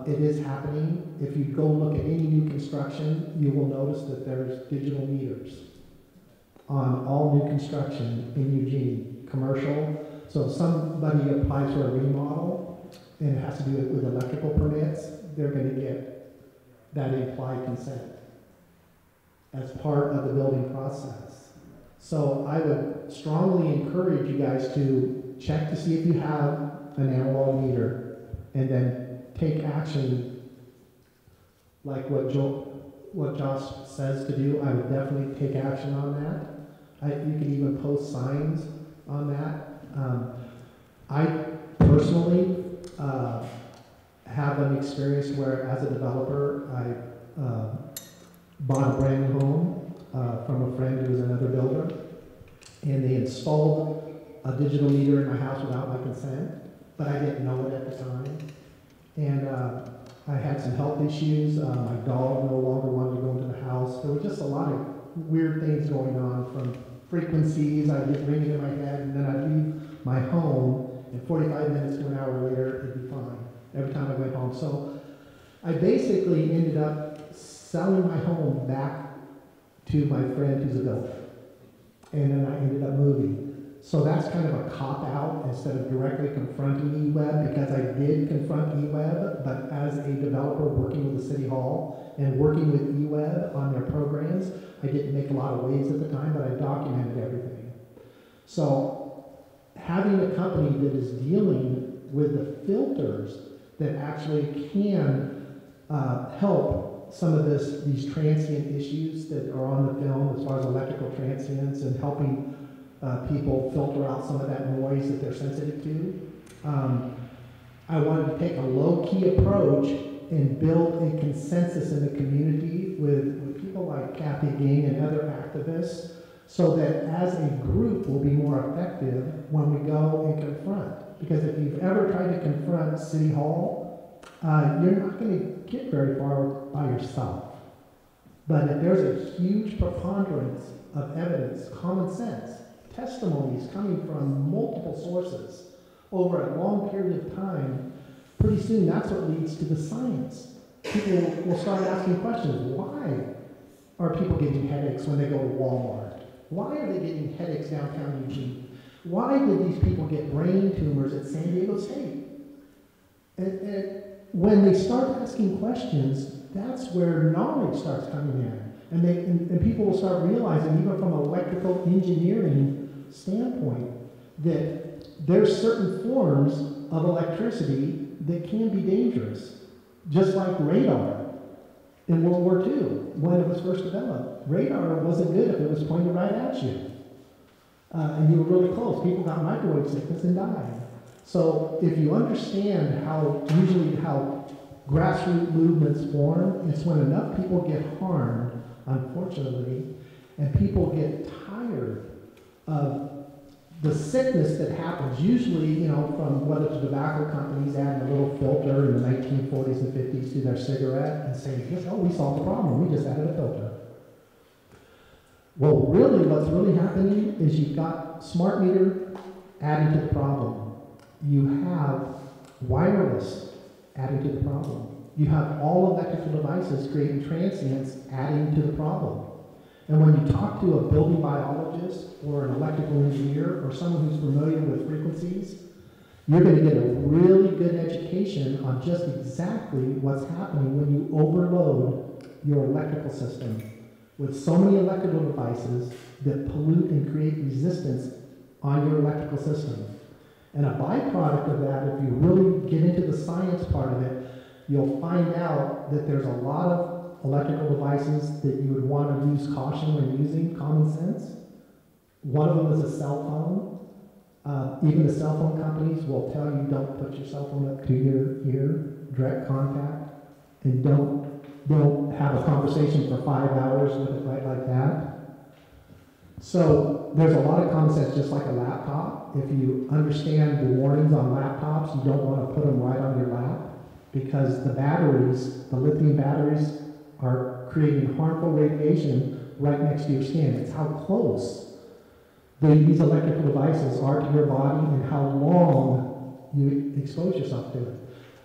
It is happening. If you go look at any new construction, you will notice that there's digital meters on all new construction in Eugene, commercial. So if somebody applies for a remodel and it has to do with electrical permits, they're going to get that implied consent as part of the building process. So I would strongly encourage you guys to check to see if you have an analog meter and then take action like what Josh says to do. I would definitely take action on that. You can even post signs on that. I personally have an experience where, as a developer, I bought a brand new home from a friend who was another builder, and they installed a digital meter in my house without my consent, but I didn't know it at the time. And I had some health issues. My dog no longer wanted to go into the house. There were just a lot of weird things going on, from frequencies. I'd get ringing in my head, and then I'd leave my home, and 45 minutes to an hour later, it'd be fine every time I went home. So I basically ended up selling my home back to my friend who's a builder. And then I ended up moving. So that's kind of a cop-out instead of directly confronting eWeb, because I did confront eWeb, but as a developer working with the City Hall and working with eWeb on their programs, I didn't make a lot of waves at the time, but I documented everything. So having a company that is dealing with the filters that actually can help some of these transient issues that are on the film, as far as electrical transients, and helping people filter out some of that noise that they're sensitive to. I wanted to take a low-key approach and build a consensus in the community with people like Kathy Ging and other activists, so that as a group we'll be more effective when we go and confront. Because if you've ever tried to confront City Hall, you're not going to get very far by yourself. But if there's a huge preponderance of evidence, common sense, testimonies coming from multiple sources over a long period of time, pretty soon that's what leads to the science. People will start asking questions. Why are people getting headaches when they go to Walmart? Why are they getting headaches downtown Eugene? Why did these people get brain tumors at San Diego State? And when they start asking questions, that's where knowledge starts coming in. And people will start realizing, even from an electrical engineering standpoint, that there's certain forms of electricity that can be dangerous, just like radar in World War II when it was first developed. Radar wasn't good if it was pointed right at you. And you were really close. People got microwave sickness and died. So if you understand how grassroots movements form, it's when enough people get harmed, unfortunately, and people get tired of the sickness that happens, usually, from whether it's tobacco companies adding a little filter in the 1940s and 50s to their cigarette and saying, yes, oh, we solved the problem, we just added a filter. Well, really, what's really happening is you've got smart meter adding to the problem. You have wireless adding to the problem. You have all electrical devices creating transients adding to the problem. And when you talk to a building biologist or an electrical engineer or someone who's familiar with frequencies, you're going to get a really good education on just exactly what's happening when you overload your electrical system. with so many electrical devices that pollute and create resistance on your electrical system. And a byproduct of that, if you really get into the science part of it, you'll find out that there's a lot of electrical devices that you would want to use caution when using, common sense. One of them is a cell phone. Even the cell phone companies will tell you don't put your cell phone up to your ear, direct contact, and don't have a conversation for 5 hours with it right like that. So there's a lot of common sense, just like a laptop. If you understand the warnings on laptops, you don't want to put them right on your lap because the batteries, the lithium batteries, are creating harmful radiation right next to your skin. It's how close these electrical devices are to your body and how long you expose yourself to it.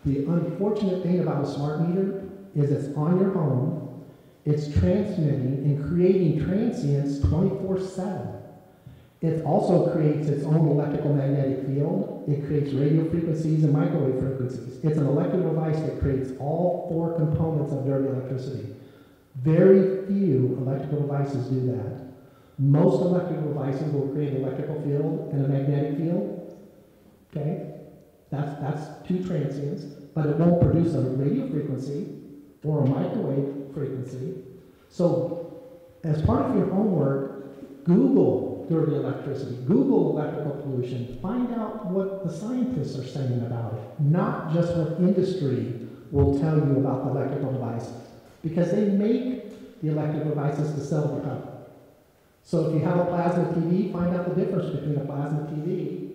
The unfortunate thing about a smart meter is it's on your home, it's transmitting and creating transients 24/7. It also creates its own electrical magnetic field. It creates radio frequencies and microwave frequencies. It's an electrical device that creates all 4 components of dirty electricity. Very few electrical devices do that. Most electrical devices will create an electrical field and a magnetic field. Okay? That's 2 transients, but it won't produce a radio frequency or a microwave frequency. So, as part of your homework, Google dirty electricity, Google electrical pollution, find out what the scientists are saying about it, not just what industry will tell you about the electrical devices, because they make the electrical devices to sell the company. So if you have a plasma TV, find out the difference between a plasma TV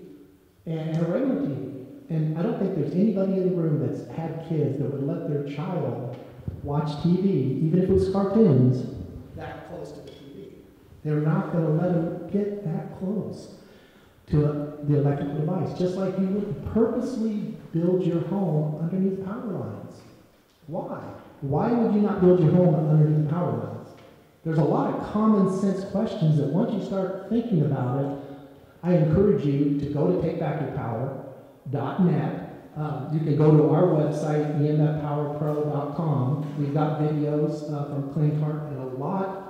and a regular TV. And I don't think there's anybody in the room that's had kids that would let their child watch TV, even if it was cartoons, that close to the TV. They're not going to let them get that close to the electrical device, just like you would purposely build your home underneath power lines. Why? Why would you not build your home underneath power lines? There's a lot of common sense questions that once you start thinking about it, I encourage you to go to takebackyourpower.net. You can go to our website, emfpowerpro.com. We've got videos from Clean-Heart and a lot,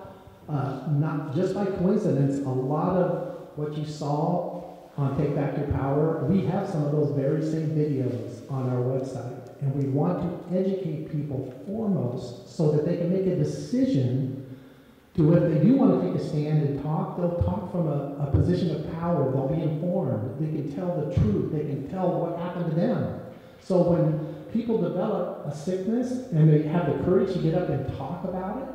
not just by coincidence, a lot of what you saw on Take Back Your Power, we have some of those very same videos on our website. And we want to educate people foremost so that they can make a decision to, if they do want to take a stand and talk, they'll talk from a position of power. They'll be informed. They can tell the truth. They can tell what happened to them. So when people develop a sickness and they have the courage to get up and talk about it,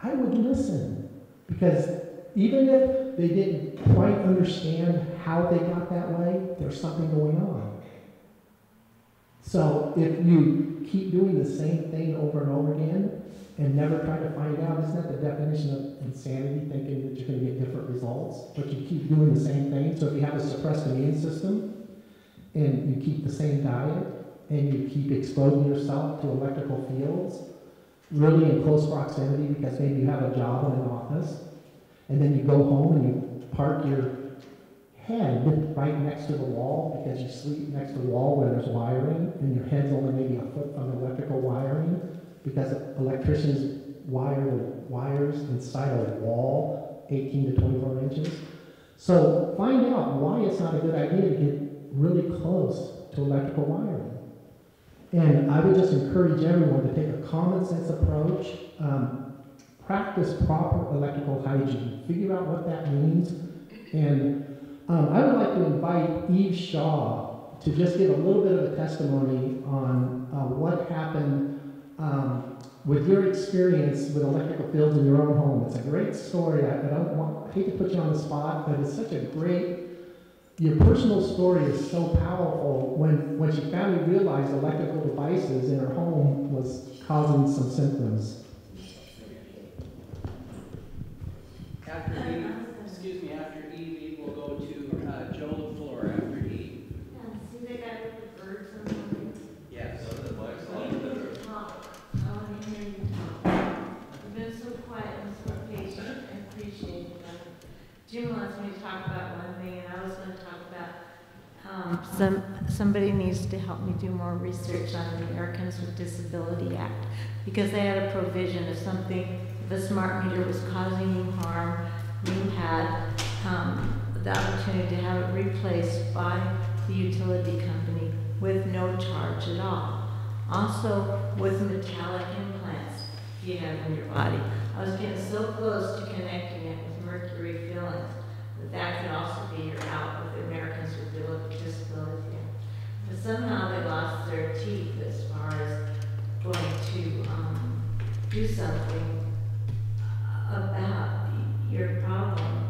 I would listen. Because even if they didn't quite understand how they got that way, there's something going on. So if you keep doing the same thing over and over again and never try to find out, isn't that the definition of insanity, thinking that you're going to get different results? But you keep doing the same thing. So if you have a suppressed immune system and you keep the same diet and you keep exposing yourself to electrical fields, really in close proximity because maybe you have a job in an office, and then you go home and you park your head right next to the wall because you sleep next to the wall where there's wiring, and your head's only maybe a foot from the electrical wiring because electricians wire the wires inside a wall 18 to 24 inches. So find out why it's not a good idea to get really close to electrical wiring. And I would just encourage everyone to take a common sense approach, practice proper electrical hygiene, figure out what that means, and I would like to invite Eve Shaw to just give a little bit of a testimony on what happened with your experience with electrical fields in your own home. It's a great story. I hate to put you on the spot, but it's such a great, your personal story is so powerful when she finally realized electrical devices in her home was causing some symptoms. After Eve, we'll go to Joe LaFleur after Eve. Yeah, see the guy with the birds on the roof? Yes. Oh, I can hear you talk. You've been so quiet and so patient. I appreciate that. Jim wants me to talk about one thing, and I was going to talk about somebody needs to help me do more research on the Americans with Disability Act, because they had a provision if a smart meter was causing you harm, you had the opportunity to have it replaced by the utility company with no charge at all. Also, with metallic implants you have in your body. I was getting so close to connecting it with mercury fillings that could also be your out with Americans with disability. But somehow they lost their teeth as far as going to do something about your problem,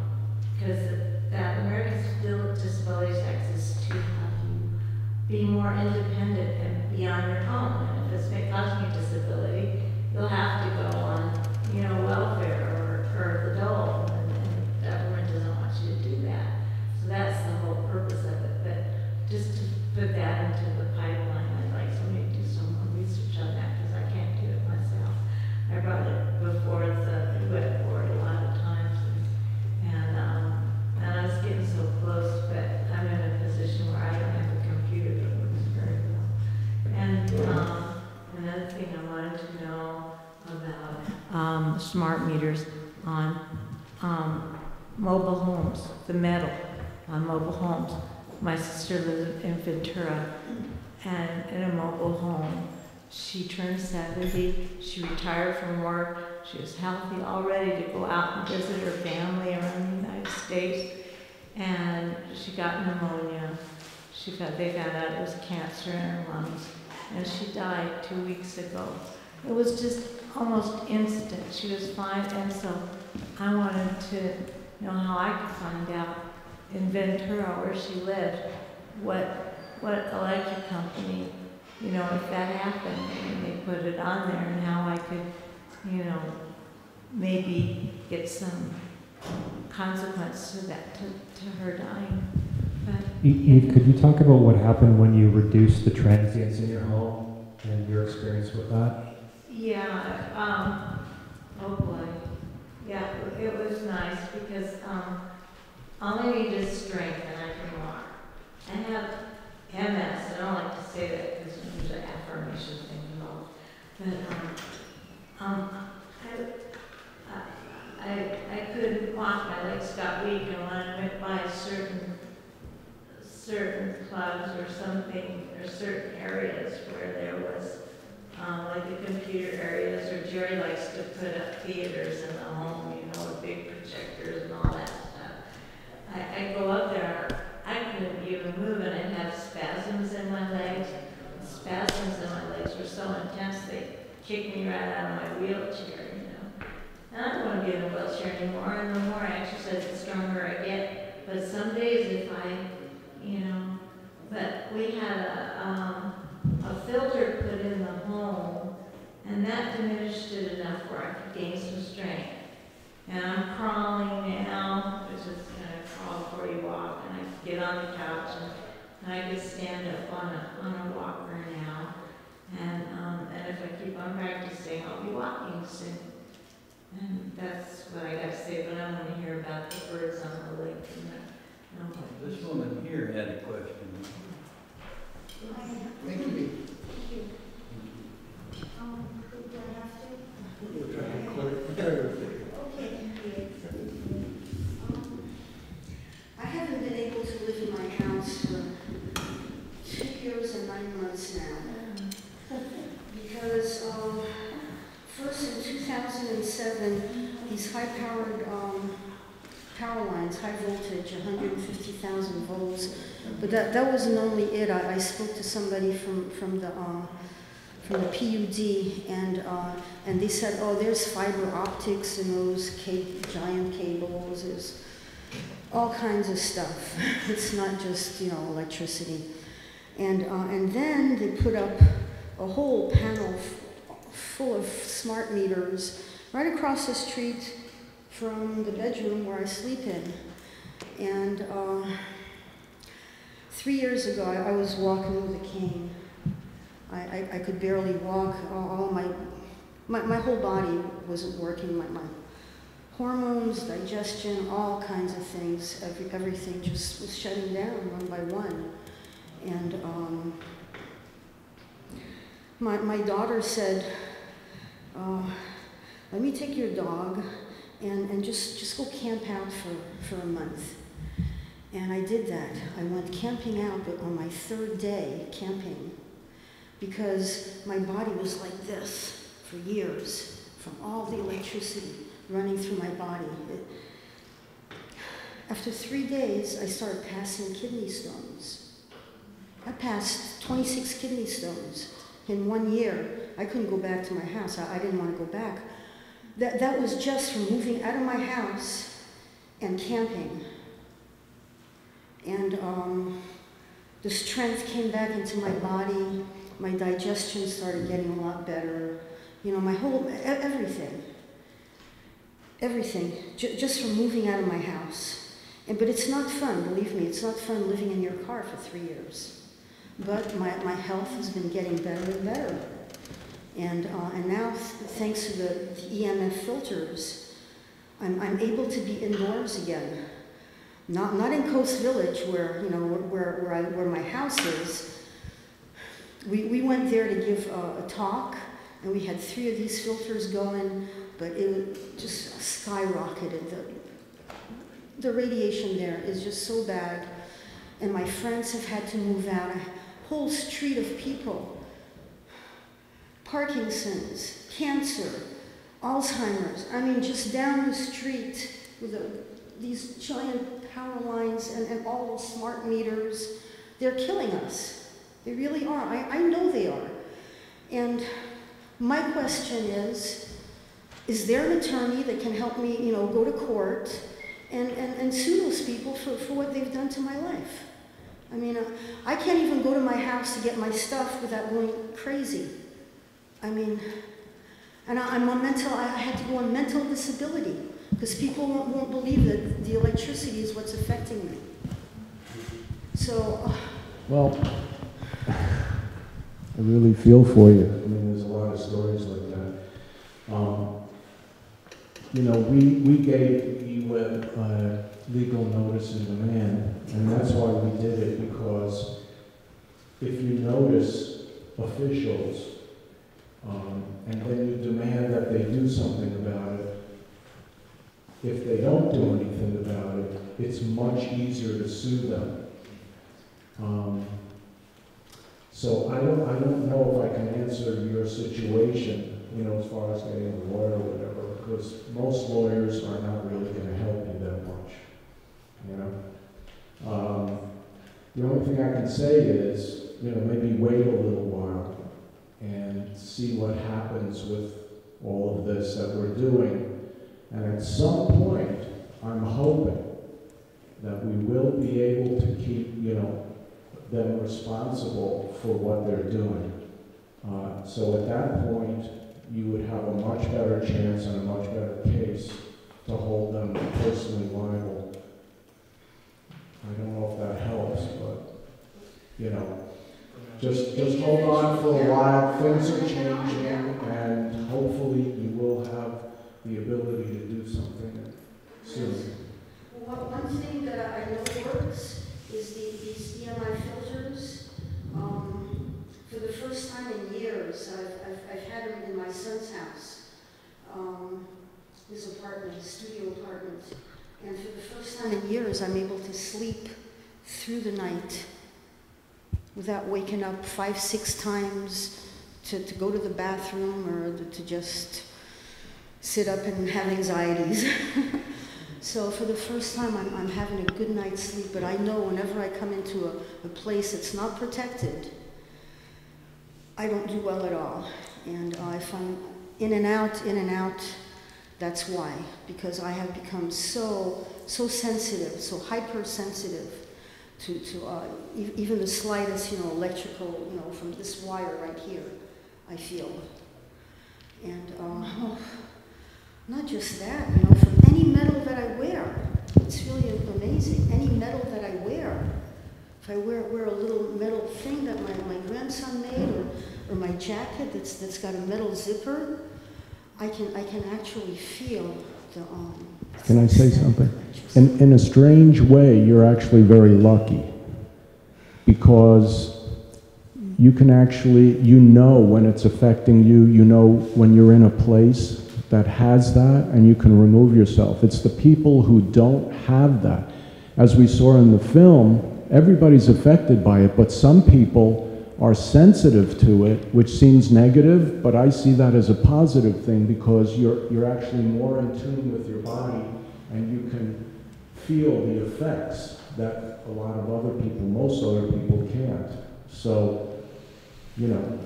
because that Americans with Disabilities Act is to have you be more independent and be on your own. And if it's causing you disability, you'll have to go on, welfare or the dole, and the government doesn't want you to do that. So that's the whole purpose of it. But just to put that into the pipeline, I'd like somebody to do some more research on that, because I can't do it myself. I brought it before the wet board a lot of times, and I was getting so close, but I'm in a position where I don't have a computer that works very well. And another thing I wanted to know about smart meters on mobile homes, the metal on mobile homes. My sister lives in Ventura, and in a mobile home, she turned 70, she retired from work, she was healthy, all ready to go out and visit her family around the United States, and she got pneumonia. They found out it was cancer in her lungs, and she died 2 weeks ago. It was just almost instant. She was fine, and so I wanted to know how I could find out in Ventura, where she lived, what electric company, if that happened and they put it on there, and how I could, maybe get some consequence to that, to her dying. But, Eve, could you talk about what happened when you reduced the transients in your home and your experience with that? Yeah, oh boy. Yeah, it was nice because all I need is strength and I can walk. I have MS, I don't like to say that because there's an affirmation thing involved. But I couldn't walk, my legs got weak, and when I went by certain clubs or something, or certain areas where there was like the computer areas, or Jerry likes to put up theaters in the home, with big projectors and all that stuff. I go up there, I couldn't even move, and I'd have spasms in my legs. The spasms in my legs were so intense, they kicked me right out of my wheelchair, And I don't want to be in a wheelchair anymore, and the more I exercise, the stronger I get. But some days if but we had a filter put in the home, and that diminished it enough where I could gain some strength. And I'm crawling now, which is crawl before you walk, and I could get on the couch, and I could stand up on a walker now. And if I keep on practicing, I'll be walking soon. And that's what I got to say, but I want to hear about the birds on the lake. This woman here had a question. Thank you. I haven't been able to live in my house for 2 years and 9 months now. Because first in 2007, these high-powered power lines, high voltage, 150,000 volts. But that wasn't only it. I spoke to somebody from the PUD, and they said, oh, there's fiber optics in those giant cables. There's all kinds of stuff. It's not just electricity. And then they put up a whole panel full of smart meters right across the street from the bedroom where I sleep in. And 3 years ago, I was walking with a cane. I could barely walk. All my whole body wasn't working. My hormones, digestion, all kinds of things. Everything just was shutting down one by one. And my daughter said, let me take your dog and just go camp out for a month. And I did that. I went camping out on my 3rd day camping because my body was like this for years from all the electricity running through my body. After 3 days, I started passing kidney stones. I passed 26 kidney stones in 1 year. I couldn't go back to my house. I didn't want to go back. That was just from moving out of my house and camping. And the strength came back into my body. My digestion started getting a lot better. You know, my whole, everything. Everything, just from moving out of my house. But it's not fun, believe me, it's not fun living in your car for 3 years. But my health has been getting better and better. And now, thanks to the EMF filters, I'm able to be indoors again. Not in Coast Village, where you know where my house is. We went there to give a talk, and we had 3 of these filters going, but it just skyrocketed. The radiation there is just so bad, and my friends have had to move out. A whole street of people. Parkinson's, cancer, Alzheimer's. I mean, just down the street with these giant power lines and all those smart meters. They're killing us. They really are. I know they are. And my question is there an attorney that can help me, you know, go to court and sue those people for what they've done to my life? I mean, I can't even go to my house to get my stuff without going crazy. I mean, and I'm on I had to go on mental disability because people won't believe that the electricity is what's affecting me. So. Well, I really feel for you. I mean, there's a lot of stories like that. You know, we gave EWEB legal notice and demand, and that's why we did it, because if you notice officials and then you demand that they do something about it, if they don't do anything about it, it's much easier to sue them. So I don't know if I can answer your situation, you know, as far as getting a lawyer or whatever, because most lawyers are not really going to help you that much, you know. The only thing I can say is, you know, maybe wait a little while and see what happens with all of this that we're doing. And at some point, I'm hoping that we will be able to keep, you know, them responsible for what they're doing. So at that point, you would have a much better chance and a much better case to hold them personally liable. I don't know if that helps, but, you know, just hold on for a while. Things are changing, and hopefully you will have the ability to do something soon. Well, one thing that I know works is these EMI filters. For the first time in years, I've had them in my son's house, his apartment, his studio apartment. And for the first time in years, I'm able to sleep through the night without waking up 5-6 times to go to the bathroom or to just sit up and have anxieties. So for the first time, I'm having a good night's sleep, but I know whenever I come into a place that's not protected, I don't do well at all. And if I'm in and out, that's why. Because I have become so sensitive, so hypersensitive to even the slightest, you know, electrical, you know, from this wire right here, I feel. And not just that, you know, from any metal that I wear. It's really amazing. Any metal that I wear. If I wear a little metal thing that my grandson made, or my jacket that's got a metal zipper, I can actually feel the Can I say something? In a strange way, you're actually very lucky, because you can actually, you know when it's affecting you, you know when you're in a place that has that, and you can remove yourself. It's the people who don't have that. As we saw in the film, everybody's affected by it, but some people are sensitive to it, which seems negative, but I see that as a positive thing because you're actually more in tune with your body and you can feel the effects that a lot of other people, most other people can't. So, you know,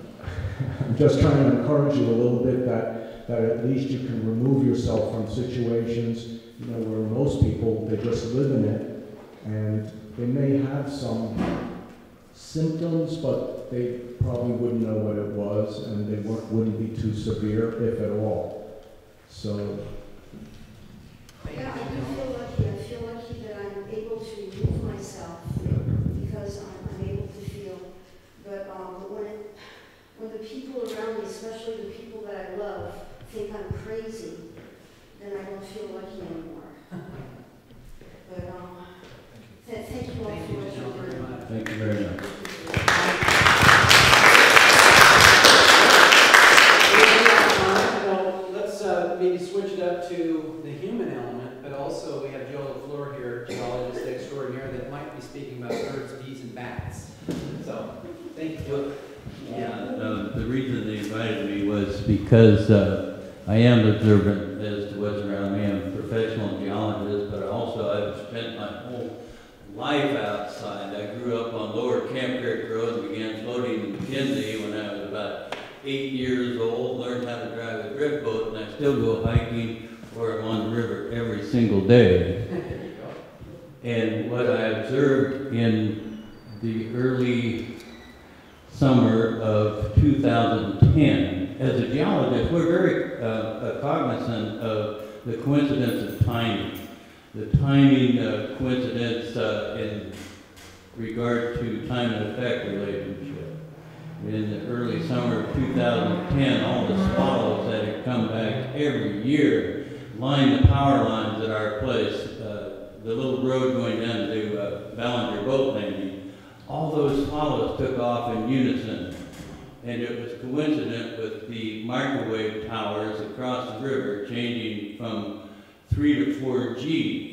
I'm just trying to encourage you a little bit that at least you can remove yourself from situations, you know, where most people, they just live in it and they may have some symptoms, but they probably wouldn't know what it was, and they wouldn't be too severe, if at all. So. Yeah, I do feel lucky. I feel lucky that I'm able to remove myself because I'm able to feel. But when the people around me, especially the people that I love, think I'm crazy, then I don't feel lucky anymore. But thank you all for what you're doing. Thank you very much. Let's maybe switch it up to the human element, but also we have Joe LaFleur here, geologist extraordinaire, that might be speaking about birds, bees, and bats. So, thank you, Joe. Yeah, the reason they invited me was because I am observant as to what's around me. I'm a professional geologist, but also I've spent my whole life outside. I grew up on Lower Camp Creek Road and began floating in McKinsey when I was about 8 years old, learned how to drive a drift boat, and I still go hiking or I'm on the river every single day. And what I observed in the early summer of 2010, as a geologist, we're very cognizant of the coincidence of timing. The timing coincidence in regard to time and effect relationship. In the early summer of 2010, all the swallows that had come back every year lined the power lines at our place, the little road going down to Ballinger Boat Landing. All those swallows took off in unison, and it was coincident with the microwave towers across the river changing from 3 to 4G.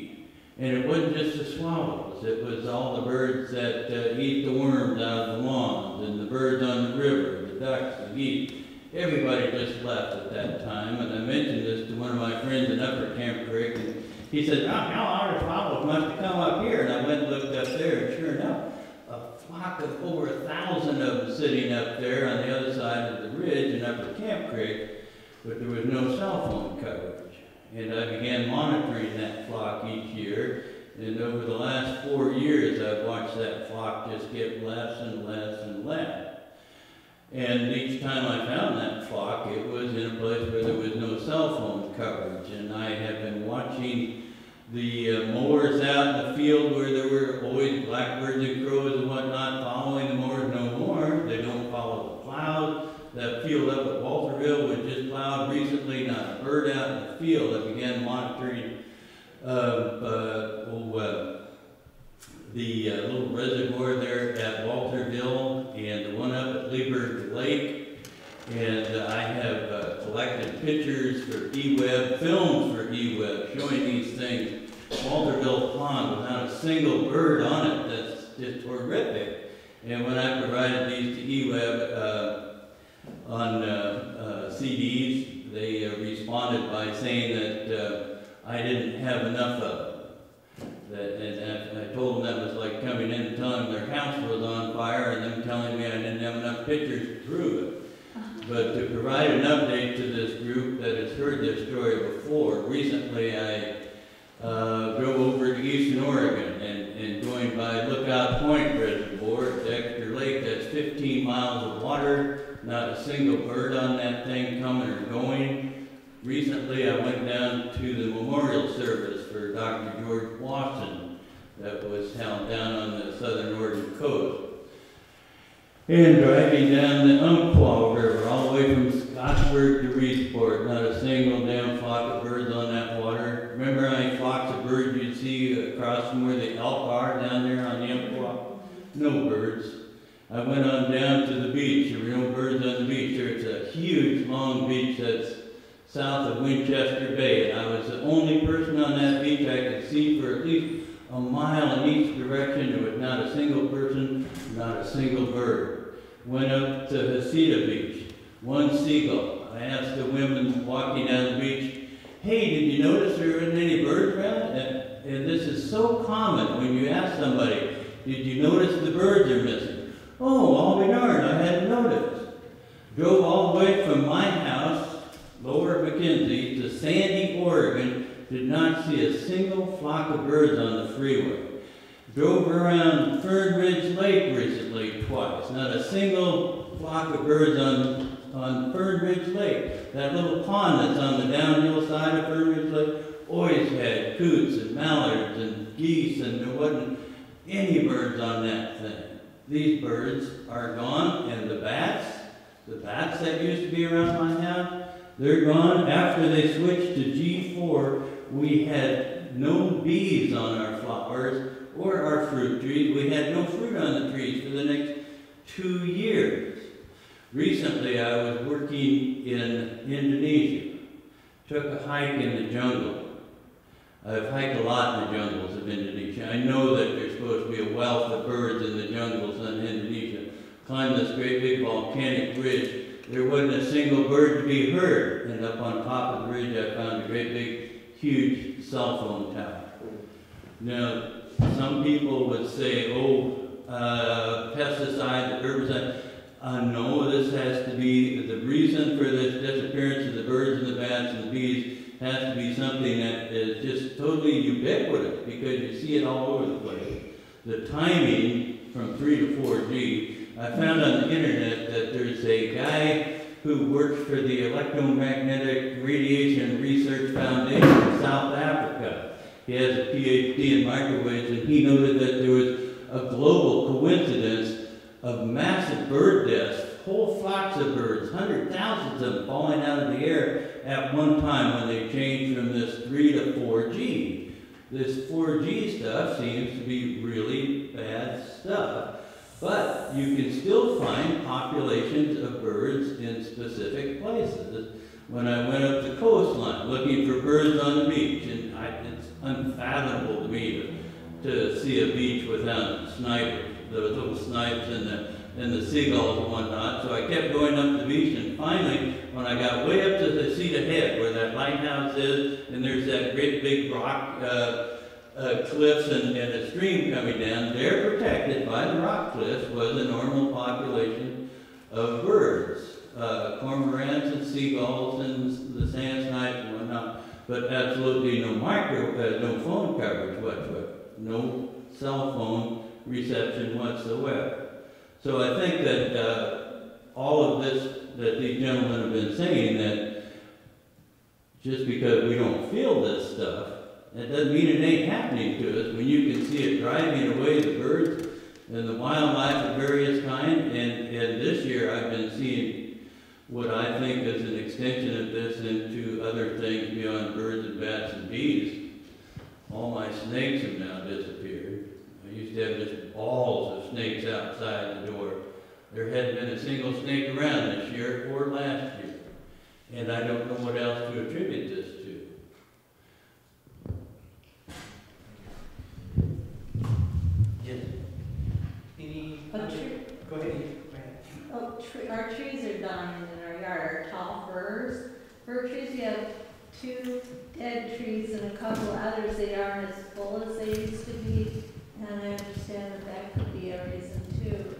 And it wasn't just the swallows, it was all the birds that eat the worms out of the lawns, and the birds on the river, the ducks, the geese. Everybody just left at that time, and I mentioned this to one of my friends in Upper Camp Creek, and he said, "Oh, our swallows must have come up here." And I went and looked up there, and sure enough, a flock of over 1,000 of them sitting up there on the other side of the ridge in Upper Camp Creek, but there was no cell phone coverage. And I began monitoring that flock each year, and over the last 4 years, I've watched that flock just get less and less and less. And each time I found that flock, it was in a place where there was no cell phone coverage, and I have been watching the mowers out in the field where there were always blackbirds and crows and whatnot following the mowers no more. They don't follow the plows. That field up at Walterville was just plowed recently, not a bird out in the field. I began monitoring the little reservoir there at Walterville and the one up at Leeburg Lake. And I have collected pictures for eWeb, films for eWeb, showing these things. Walterville Pond without a single bird on it. That's just horrific. And when I provided these to eWeb, on CDs, they responded by saying that I didn't have enough of them. And I told them that was like coming in and telling them their house was on fire and them telling me I didn't have enough pictures to prove it. But to provide an update to this group that has heard this story before, recently I drove over to Eugene Oregon and going by Lookout Point Reservoir at Dexter Lake. That's 15 miles of water. Not a single bird on that thing coming or going. Recently, I went down to the memorial service for Dr. George Watson that was held down on the southern Oregon coast. And driving down the Umpqua River, all the way from Scottsburg to Reedsport, not a single damn flock of birds on that water. Remember how many flocks of birds you'd see across from where the elk are down there on the Umpqua? No birds. I went on down to the beach. There were no birds on the beach. There's a huge, long beach that's south of Winchester Bay, and I was the only person on that beach. I could see for at least a mile in each direction. There was not a single person, not a single bird. Went up to Hesita Beach, one seagull. I asked the women walking down the beach, hey, did you notice there weren't any birds around? And this is so common when you ask somebody, did you notice the birds are missing? Oh, I'll be darned, I hadn't noticed. Drove all the way from my house, Lower McKenzie, to Sandy, Oregon, did not see a single flock of birds on the freeway. Drove around Fern Ridge Lake recently twice, not a single flock of birds on Fern Ridge Lake. That little pond that's on the downhill side of Fern Ridge Lake always had coots and mallards and geese, and there wasn't any birds on that thing. These birds are gone, and the bats that used to be around my house, they're gone. After they switched to G4, we had no bees on our flowers or our fruit trees. We had no fruit on the trees for the next 2 years. Recently, I was working in Indonesia. Took a hike in the jungle. I've hiked a lot in the jungles of Indonesia. I know that there's supposed to be a wealth of birds in the jungles in Indonesia. Climbed this great big volcanic ridge. There wasn't a single bird to be heard. And up on top of the ridge, I found a great big, huge cell phone tower. Now, some people would say, oh, pesticides, herbicides. No, this has to be, the reason for this disappearance of the birds and the bats and the bees has to be something that is just totally ubiquitous, because you see it all over the place. The timing from 3 to 4G, I found on the internet that there's a guy who works for the Electromagnetic Radiation Research Foundation in South Africa. He has a PhD in microwaves, and he noted that there was a global coincidence of massive bird deaths, whole flocks of birds, thousands of them falling out of the air at one time when they changed from this 3 to 4G. This 4G stuff seems to be really bad stuff, but you can still find populations of birds in specific places. When I went up the coastline looking for birds on the beach, and it's unfathomable to me to see a beach without snipers, those little snipes and the seagulls and whatnot. So I kept going up the beach, and finally, when I got way up to the Cedar Head, where that lighthouse is, and there's that great big rock cliffs and a stream coming down, there protected by the rock cliffs was a normal population of birds, cormorants and seagulls and the sand snipes and whatnot, but absolutely no no phone coverage whatsoever, no cell phone reception whatsoever. So I think that all of this that these gentlemen have been saying, that just because we don't feel this stuff, that doesn't mean it ain't happening to us. When you can see it driving away the birds and the wildlife of various kinds, and this year I've been seeing what I think is an extension of this into other things beyond birds and bats and bees. All my snakes have now disappeared. I used to have just balls of snakes outside the door. There hadn't been a single snake around this year or last year. And I don't know what else to attribute this to. Yes. Go ahead. Oh, our trees are dying in our yard. Our tall firs. Fir trees, we have 2 dead trees and a couple others. They aren't as full as they used to be. And I understand that could be a reason too.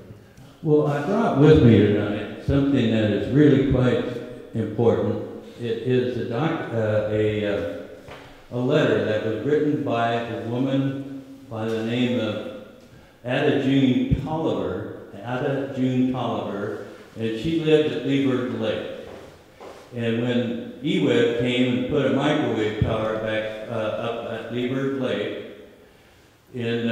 Well, I brought with me tonight something that is really quite important. It is a letter that was written by a woman by the name of Ada June Tolliver, and she lived at Leeward Lake. And when EWEB came and put a microwave tower back up at Leeward Lake in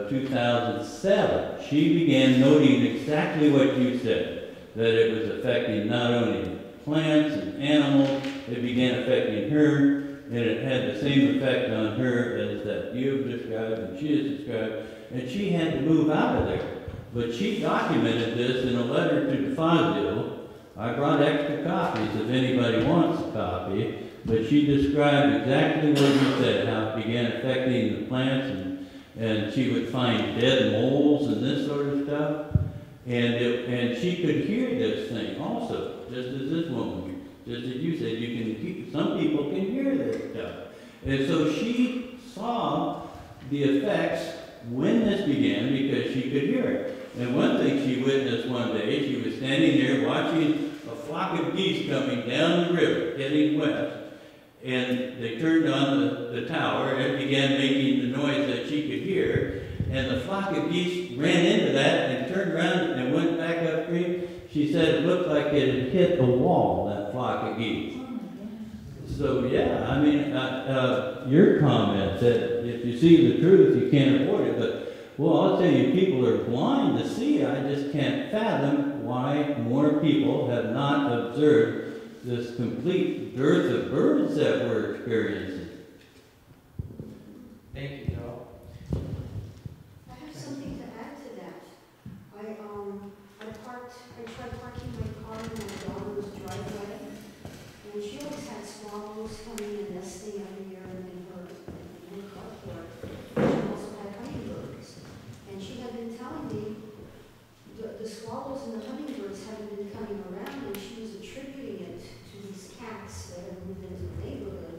2007, she began noting exactly what you said, that it was affecting not only plants and animals, it began affecting her, and it had the same effect on her as that you've described and she has described, and she had to move out of there. But she documented this in a letter to DeFazio I brought extra copies if anybody wants a copy, but she described exactly what you said, how it began affecting the plants, and she would find dead moles and this sort of stuff. And she could hear this thing also, just as this woman, just as you said, some people can hear this stuff. And so she saw the effects when this began because she could hear it. And one thing she witnessed one day, she was standing there watching a flock of geese coming down the river, heading west. And they turned on the tower and it began making the noise that she could hear. And the flock of geese ran into that and turned around and went back upstream. She said it looked like it had hit a wall, that flock of geese. So yeah, I mean, your comment that if you see the truth, you can't avoid it. But, well, I'll tell you, people are blind to see. I just can't fathom why more people have not observed this complete dearth of birds that we're experiencing. Thank you, Joe. I have something to add to that. I tried parking my car in my daughter's driveway, and she always had swallows coming and nesting every year in her carport. She also had hummingbirds. And she had been telling me the swallows and the hummingbirds hadn't been coming around, and she was attributing it to these cats that had moved into the neighborhood.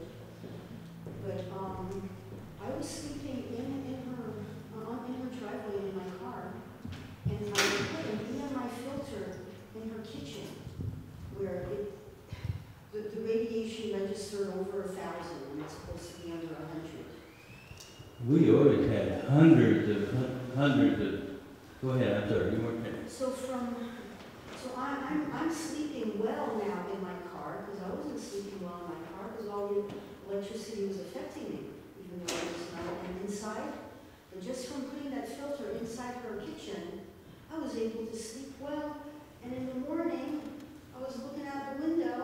But I was sleeping in her driveway in my car, and I put near my filter in her kitchen, where the radiation registered over 1,000, and it's supposed to be under 100. We always had hundreds of. Go ahead. I'm sorry. You weren't there. So I'm sleeping well now in my car, because I wasn't sleeping well in my car because all the electricity was affecting me, even though it was not inside. But just from putting that filter inside her kitchen, I was able to sleep well. And in the morning, I was looking out the window,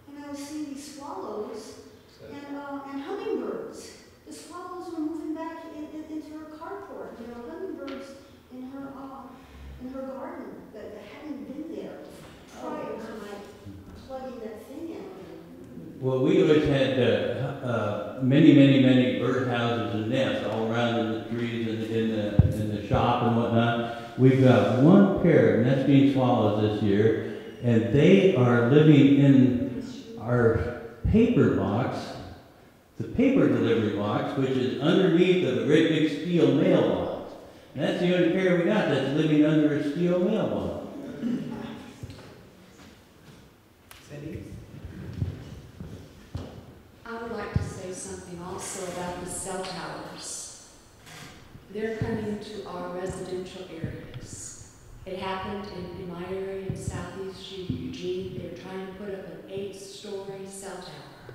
and I was seeing these swallows and hummingbirds. The swallows were moving back into her carport. You know, hummingbirds in her garden that hadn't been there prior to my plugging that thing in. Well, we always had many birdhouses and nests all around in the trees and in the shop and whatnot. We've got one pair of nesting swallows this year, and they are living in our paper box, the paper delivery box, which is underneath of a great big steel mailbox. And that's the only pair we got that's living under a steel mailbox. Cindy? I would like to say something also about the cell towers. They're coming to our residential areas. It happened in my area in southeast Eugene. They're trying to put up an 8-story cell tower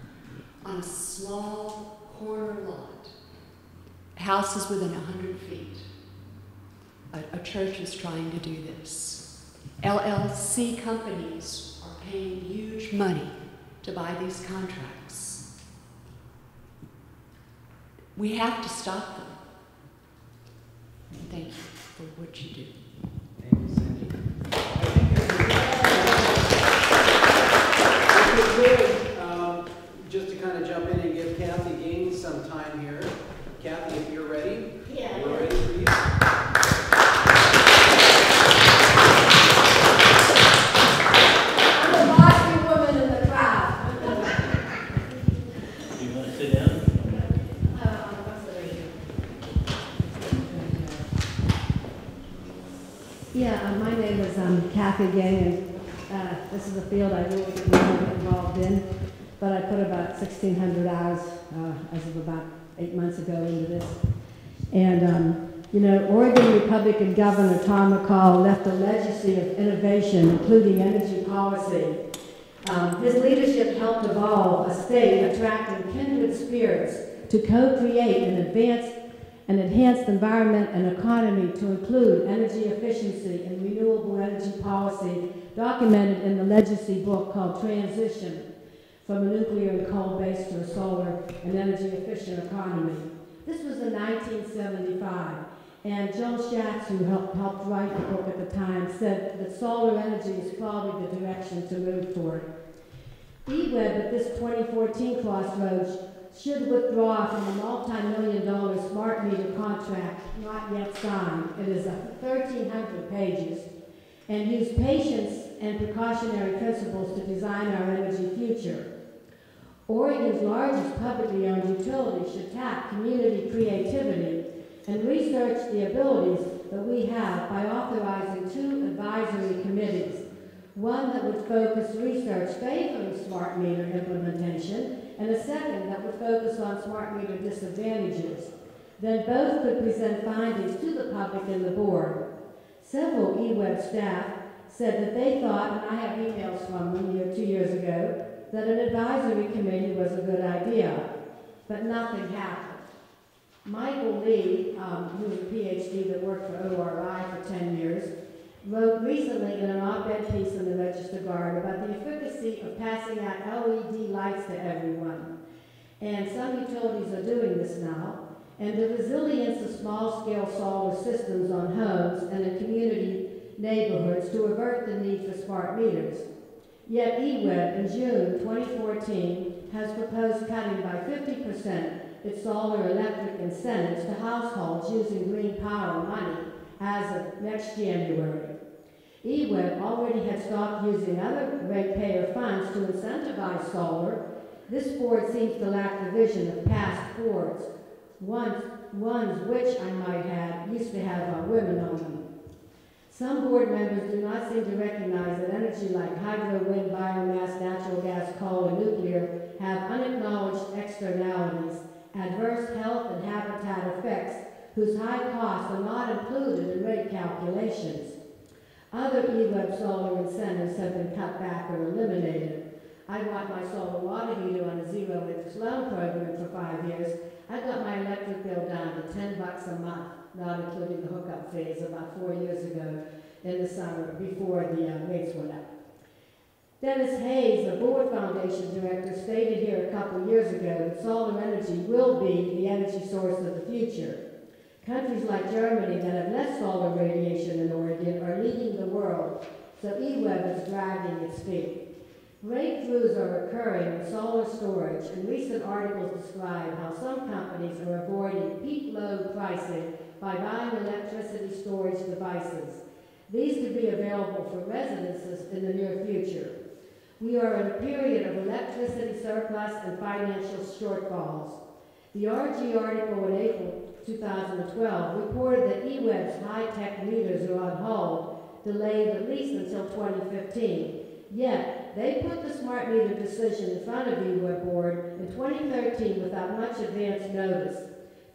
on a small corner lot. Houses within 100 feet. A church is trying to do this. LLC companies are paying huge money to buy these contracts. We have to stop them. Thank you for what you do. Thank you, Cindy. Okay, just to kind of jump in and give Kathy Gaines some time here. Kathy, if you're ready. Yeah. We're ready for you. I'm the bossy woman in the crowd. Do you want to sit down? Yeah, my name is Kathy Gang, and this is a field I really didn't want to get involved in, but I put about 1,600 hours as of about 8 months ago into this. And, you know, Oregon Republican Governor Tom McCall left a legacy of innovation, including energy policy. His leadership helped evolve a state attracting kindred spirits to co-create and advance an enhanced environment and economy to include energy efficiency and renewable energy policy documented in the legacy book called Transition from a Nuclear and Coal-Based to a Solar and Energy Efficient Economy. This was in 1975, And Joel Schatz, who helped write the book at the time, said that solar energy is probably the direction to move toward. eWeb at this 2014 crossroads should withdraw from a multi-million-dollar smart meter contract not yet signed. It is 1,300 pages, and use patience and precautionary principles to design our energy future. Oregon's largest publicly owned utility should tap community creativity and research the abilities that we have by authorizing 2 advisory committees, one that would focus research favoring smart meter implementation, and a second that would focus on smart meter disadvantages. Then both could present findings to the public and the board. Several eWeb staff said that they thought, and I have emails from them 2 years ago, that an advisory committee was a good idea, but nothing happened. Michael Lee, who was a PhD that worked for ORI for 10 years, wrote recently in an op-ed piece in the Register Guard about the efficacy of passing out LED lights to everyone. And some utilities are doing this now, and the resilience of small-scale solar systems on homes and in community neighborhoods to avert the need for smart meters. Yet eWeb in June 2014 has proposed cutting by 50% its solar electric incentives to households using green power money as of next January. eWeb already had stopped using other ratepayer funds to incentivize solar. This board seems to lack the vision of past boards, ones which, I might add, used to have women on them. Some board members do not seem to recognize that energy like hydro, wind, biomass, natural gas, coal, and nuclear have unacknowledged externalities, adverse health and habitat effects whose high costs are not included in rate calculations. Other eWeb solar incentives have been cut back or eliminated. I bought my solar water heater on a zero-interest loan program for 5 years. I got my electric bill down to $10 a month, not including the hookup fees, about 4 years ago in the summer before the rates went up. Dennis Hayes, the Board Foundation director, stated here a couple years ago that solar energy will be the energy source of the future. Countries like Germany that have less solar radiation in Oregon are leading the world, so eWeb is dragging its feet. Breakthroughs are occurring in solar storage, and recent articles describe how some companies are avoiding peak load pricing by buying electricity storage devices. These could be available for residences in the near future. We are in a period of electricity surplus and financial shortfalls. The RG article in April 2012 reported that eWeb's high-tech meters are on hold, delayed at least until 2015. Yet, they put the smart meter decision in front of eWeb board in 2013 without much advance notice.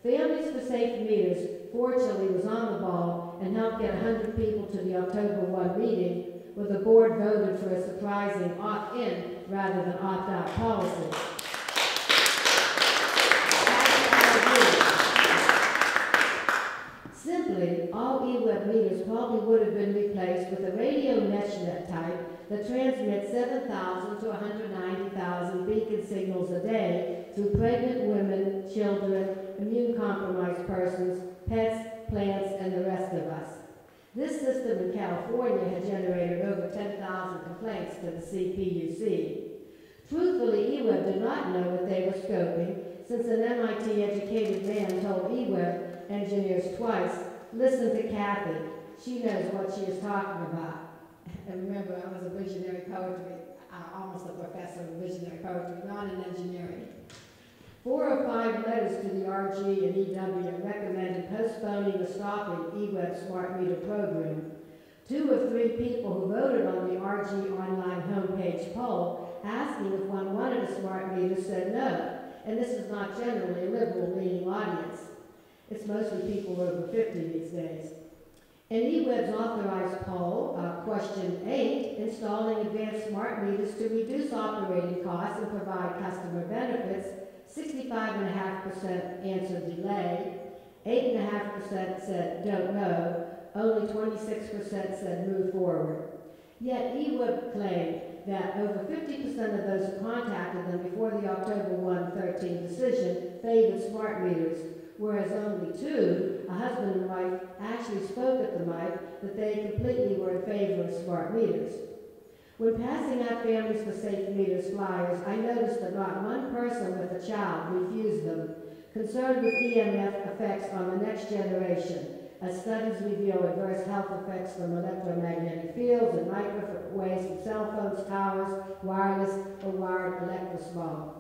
Families for Safe Meters fortunately was on the ball and helped get 100 people to the October 1 meeting, where the board voted for a surprising opt-in rather than opt-out policy. Simply, all eWeb meters probably would have been replaced with a radio meshnet type that transmits 7,000 to 190,000 beacon signals a day through pregnant women, children, immune-compromised persons, pets, plants, and the rest of us. This system in California had generated over 10,000 complaints to the CPUC. Truthfully, eWeb did not know what they were scoping, since an MIT-educated man told eWeb engineers twice, "Listen to Kathy. She knows what she is talking about." And remember, I was a visionary poetry, almost a professor of visionary poetry, not in engineering. 4 or 5 letters to the RG and EW recommended postponing or stopping eWeb's smart meter program. 2 of 3 people who voted on the RG online homepage poll asking if one wanted a smart meter said no. And this is not generally a liberal-leaning audience. It's mostly people over 50 these days. In eWeb's authorized poll, question 8, installing advanced smart meters to reduce operating costs and provide customer benefits, 65.5% answered delay, 8.5% said don't know, only 26% said move forward. Yet eWeb claimed that over 50% of those who contacted them before the October 1, 13 decision favored smart meters, whereas only 2, a husband and wife, actually spoke at the mic that they completely were in favor of smart meters. When passing out Families for Safe Meters flyers, I noticed that not one person with a child refused them, concerned with EMF effects on the next generation, as studies reveal adverse health effects from electromagnetic fields and microwaves from cell phones, towers, wireless, or wired electrosmog.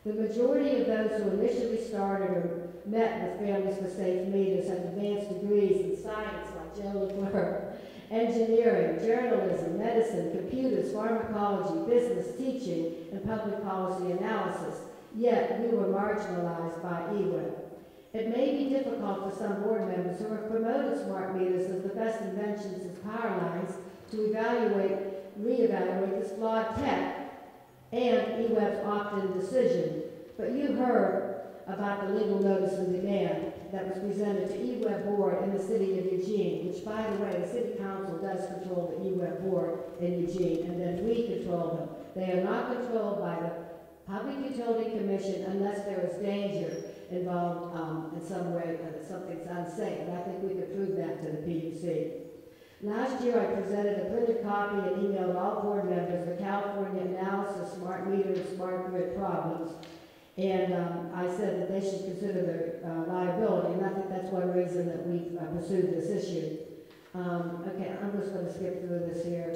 The majority of those who initially started or met with Families for Safe Meters have advanced degrees in science like Jim LaFleur, engineering, journalism, medicine, computers, pharmacology, business, teaching, and public policy analysis, yet we were marginalized by EWIP. It may be difficult for some board members who have promoted smart meters as the best invention since power lines to reevaluate this flawed tech and EWEB's opt-in decision. But you heard about the legal notice of demand that was presented to EWEB board in the city of Eugene, which, by the way, the city council does control the EWEB board in Eugene, and then we control them. They are not controlled by the Public Utility Commission unless there is danger involved in some way, that something's unsafe. And I think we could prove that to the PUC. Last year, I presented a printed copy and emailed all board members the California analysis smart meter and smart grid problems. And I said that they should consider their liability, and I think that's one reason that we pursued this issue. Okay, I'm just going to skip through this here.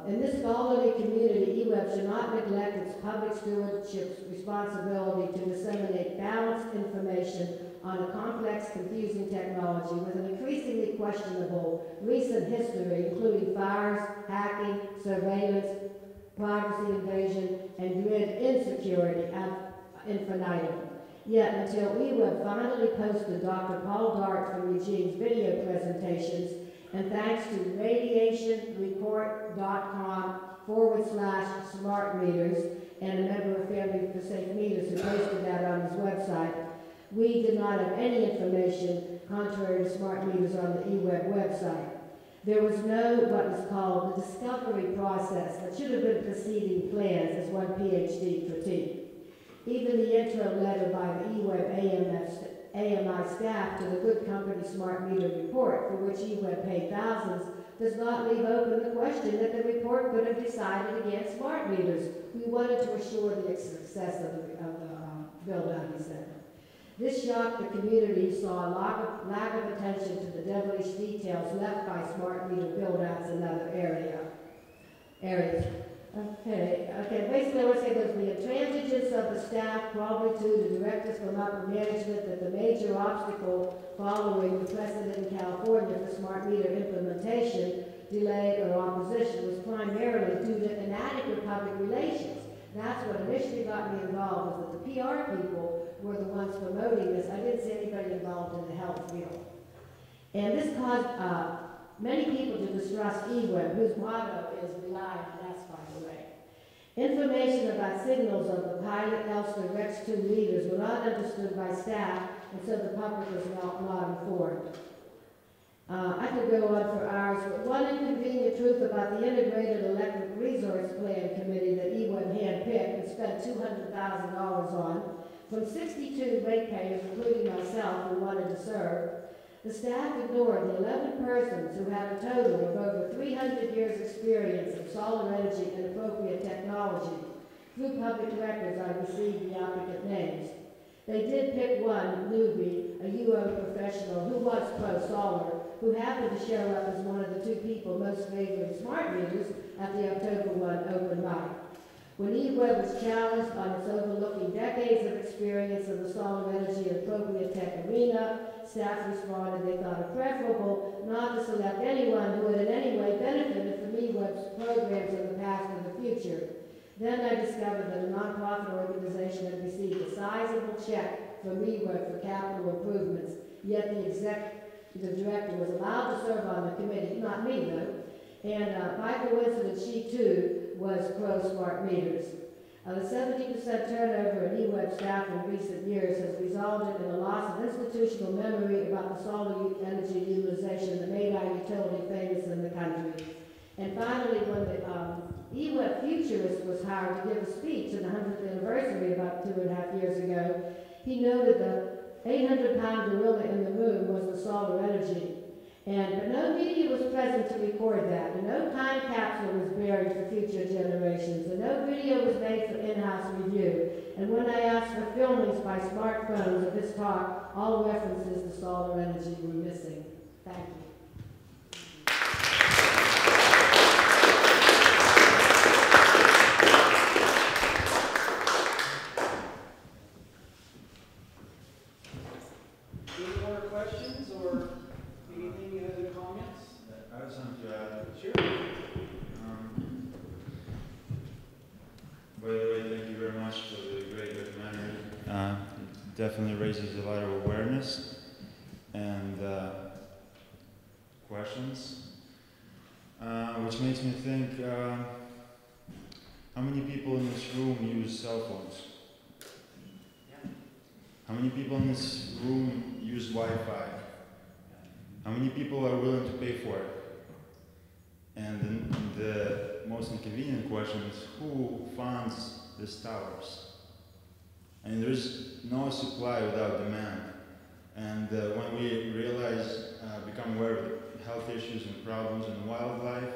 In this scholarly community, EWEB should not neglect its public stewardship responsibility to disseminate balanced information on a complex, confusing technology with an increasingly questionable recent history, including fires, hacking, surveillance, privacy invasion, and grid insecurity ad infinitum. Yet, until EWEB finally posted Dr. Paul Dart from Eugene's video presentations, and thanks to radiationreport.com/smart meters and a member of Family for Safe Meters who posted that on his website, we did not have any information contrary to smart meters on the EWEB website. There was no what was called the discovery process that should have been preceding plans, as one PhD critiqued. Even the intro letter by the EWEB AMI staff to the Good Company Smart Meter Report, for which EWEB paid thousands, does not leave open the question that the report could have decided against smart meters. We wanted to assure the success of the build-out, he said. This shocked the community, who saw a lack of attention to the devilish details left by smart meter build-outs in other areas. Okay, basically I want to say there's the intransigence of the staff, probably to the directors from upper management, that the major obstacle following the precedent in California for smart meter implementation, delay, or opposition was primarily due to inadequate public relations. That's what initially got me involved, was that the PR people were the ones promoting this. I didn't see anybody involved in the health field. And this caused many people to distrust EWEB, whose motto is rely on us, by the way. Information about signals of the pilot Elster Rex 2 meters were not understood by staff, and so the public was not informed. I could go on for hours, but one inconvenient truth about the Integrated Electric Resource Plan Committee that EWEB handpicked and spent $200,000 on, from 62 ratepayers, including myself, who wanted to serve, the staff ignored the 11 persons who had a total of over 300 years' experience in solar energy and appropriate technology. Through public records, I received the applicant names. They did pick one newbie, a UO professional who was pro-solar, who happened to show up as one of the 2 people most favoring smart meters at the October 1 open mic. When EWEB was challenged on its overlooking decades of experience in the solar energy and appropriate tech arena, staff responded they thought it preferable not to select anyone who had in any way benefited from EWEB's programs in the past or the future. Then I discovered that a nonprofit organization had received a sizable check from EWEB for capital improvements, yet the executive director was allowed to serve on the committee, not me though, and by coincidence she too was pro-smart meters. The 70% turnover in EWEB staff in recent years has resulted in a loss of institutional memory about the solar energy utilization that made our utility famous in the country. And finally, when the EWEB futurist was hired to give a speech at the 100th anniversary about 2.5 years ago, he noted the 800-pound gorilla in the room was the solar energy. But no media was present to record that, and no time capsule was buried for future generations, and no video was made for in-house review. And when I asked for filmings by smartphones of this talk, all references to solar energy were missing. Thank you. Any more questions or anything, other comments? I have something to add. Sure. By the way, thank you very much for the great documentary. It definitely raises a lot of awareness and questions, which makes me think, how many people in this room use cell phones? How many people in this room use Wi-Fi? How many people are willing to pay for it? And then the most inconvenient question is, who funds these towers? I mean, there's no supply without demand. And when we realize, become aware of the health issues and problems in wildlife,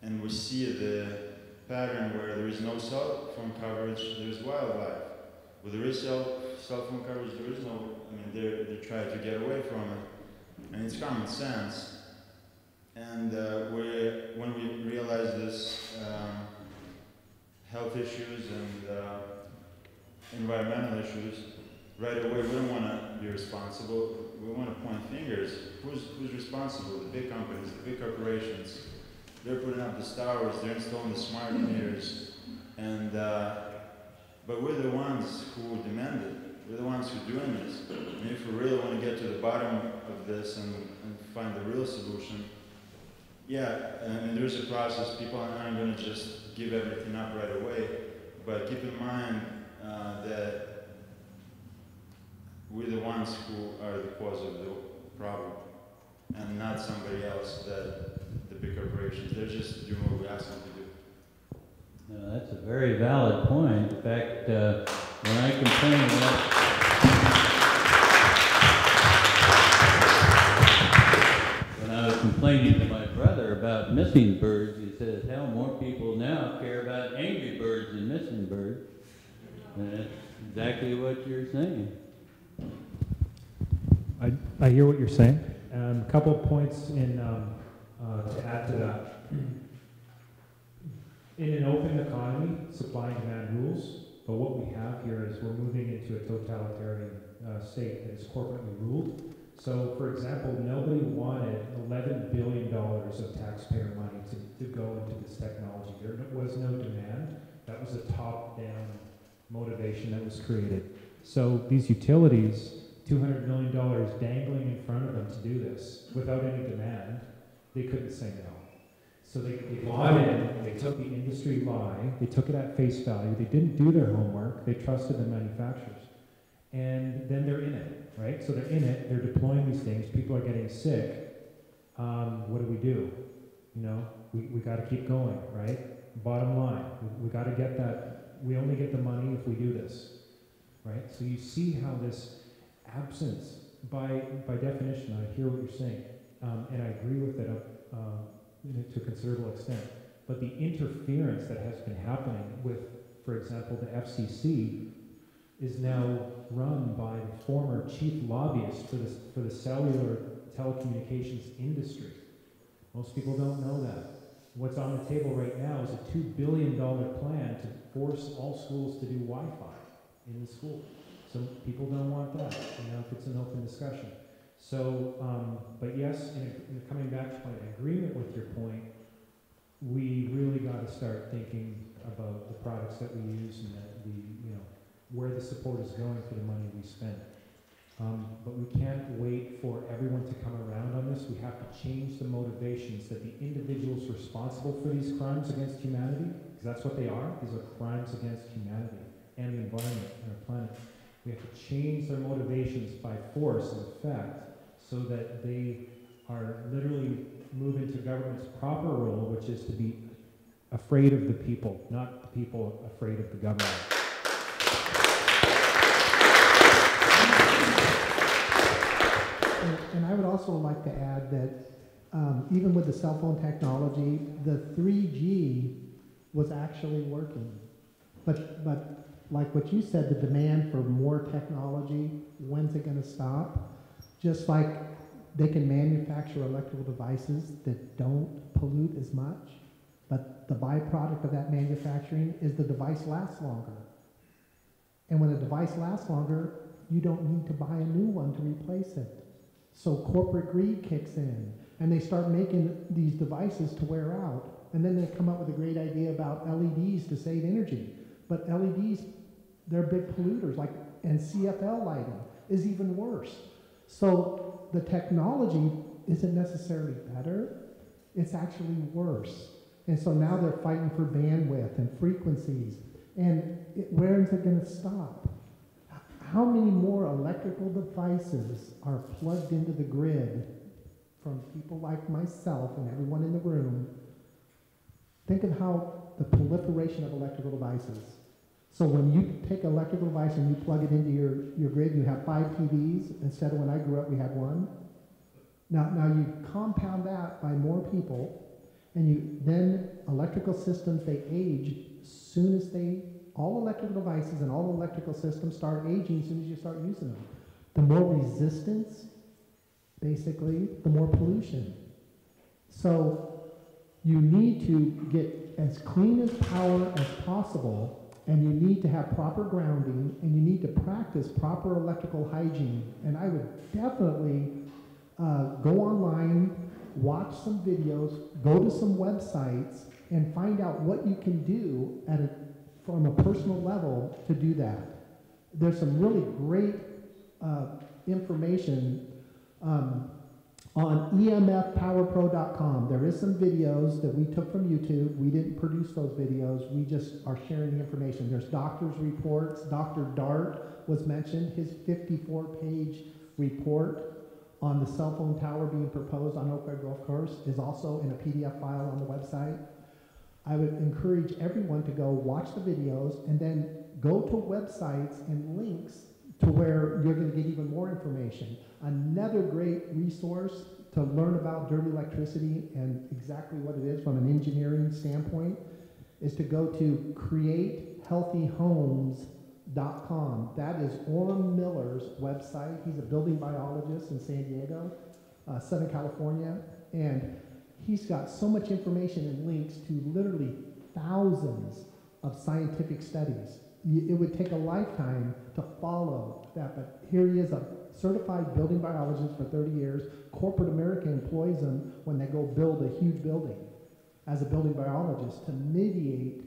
and we see the pattern where there is no cell phone coverage, there's wildlife. Where there is cell phone coverage, there is no, I mean, they're trying to get away from it. And it's common sense. And when we realize this health issues and environmental issues, right away we don't want to be responsible. We want to point fingers. Who's responsible? The big companies, the big corporations. They're putting up the towers, they're installing the smart meters, and but we're the ones who demand it. We're the ones who are doing this. And if we really want to get to the bottom of this and find the real solution, yeah, I mean, there's a process. People aren't going to just give everything up right away. But keep in mind that we're the ones who are the cause of the problem, and not somebody else, that the big corporations. They're just doing what we ask them to do. No, that's a very valid point. In fact, when I complain when I was complaining to my brother about missing birds, he says, hell, more people now care about angry birds than missing birds. And that's exactly what you're saying. I hear what you're saying. A couple of points to add to that. In an open economy, supply and demand rules, but what we have here is we're moving into a totalitarian state that is corporately ruled. So, for example, nobody wanted $11 billion of taxpayer money to go into this technology. There was no demand. That was a top-down motivation that was created. So these utilities, $200 million dangling in front of them to do this without any demand, they couldn't say no. So they bought in, they took the industry lie, they took it at face value, they didn't do their homework, they trusted the manufacturers. And then they're in it, right? So they're in it, they're deploying these things, people are getting sick. What do? You know, we got to keep going, right? Bottom line, we got to get that, we only get the money if we do this, right? So you see how this absence, by definition, I hear what you're saying, and I agree with it to a considerable extent, but the interference that has been happening with, for example, the FCC is now run by the former chief lobbyist for the cellular telecommunications industry. Most people don't know that. What's on the table right now is a $2 billion plan to force all schools to do Wi-Fi in the school. So people don't want that, you know, if it's an open discussion. So, but yes, in coming back to my agreement with your point, we really got to start thinking about the products that we use and where the support is going for the money we spend. But we can't wait for everyone to come around on this. We have to change the motivations that the individuals responsible for these crimes against humanity, because that's what they are. These are crimes against humanity and the environment and our planet. We have to change their motivations by force and effect so that they are literally move into government's proper role, which is to be afraid of the people, not the people afraid of the government. And I would also like to add that even with the cell phone technology, the 3G was actually working. But like what you said, the demand for more technology, when's it going to stop? Just like they can manufacture electrical devices that don't pollute as much, but the byproduct of that manufacturing is the device lasts longer. And when a device lasts longer, you don't need to buy a new one to replace it. So corporate greed kicks in, and they start making these devices to wear out. And then they come up with a great idea about LEDs to save energy. But LEDs, they're big polluters, and CFL lighting is even worse. So the technology isn't necessarily better, it's actually worse. And so now they're fighting for bandwidth and frequencies. And where is it going to stop? How many more electrical devices are plugged into the grid from people like myself and everyone in the room? Think of how the proliferation of electrical devices. So when you take an electrical device and you plug it into your grid, you have 5 TVs instead of when I grew up we had 1. Now you compound that by more people, and then electrical systems, they age as soon as all electrical devices and all electrical systems start aging as soon as you start using them. The more resistance, basically, the more pollution. So you need to get as clean as power as possible, and you need to have proper grounding, and you need to practice proper electrical hygiene. And I would definitely go online, watch some videos, go to some websites, and find out what you can do from a personal level to do that. There's some really great information on emfpowerpro.com. There is some videos that we took from YouTube. We didn't produce those videos. We just are sharing the information. There's doctor's reports. Dr. Dart was mentioned. His 54-page report on the cell phone tower being proposed on Oak Ridge Golf Course is also in a PDF file on the website. I would encourage everyone to go watch the videos and then go to websites and links to where you're going to get even more information. Another great resource to learn about dirty electricity and exactly what it is from an engineering standpoint is to go to createhealthyhomes.com. That is Orm Miller's website. He's a building biologist in San Diego, Southern California, and he's got so much information and links to literally thousands of scientific studies. It would take a lifetime to follow that, but here he is, a certified building biologist for 30 years. Corporate America employs him when they go build a huge building as a building biologist to mediate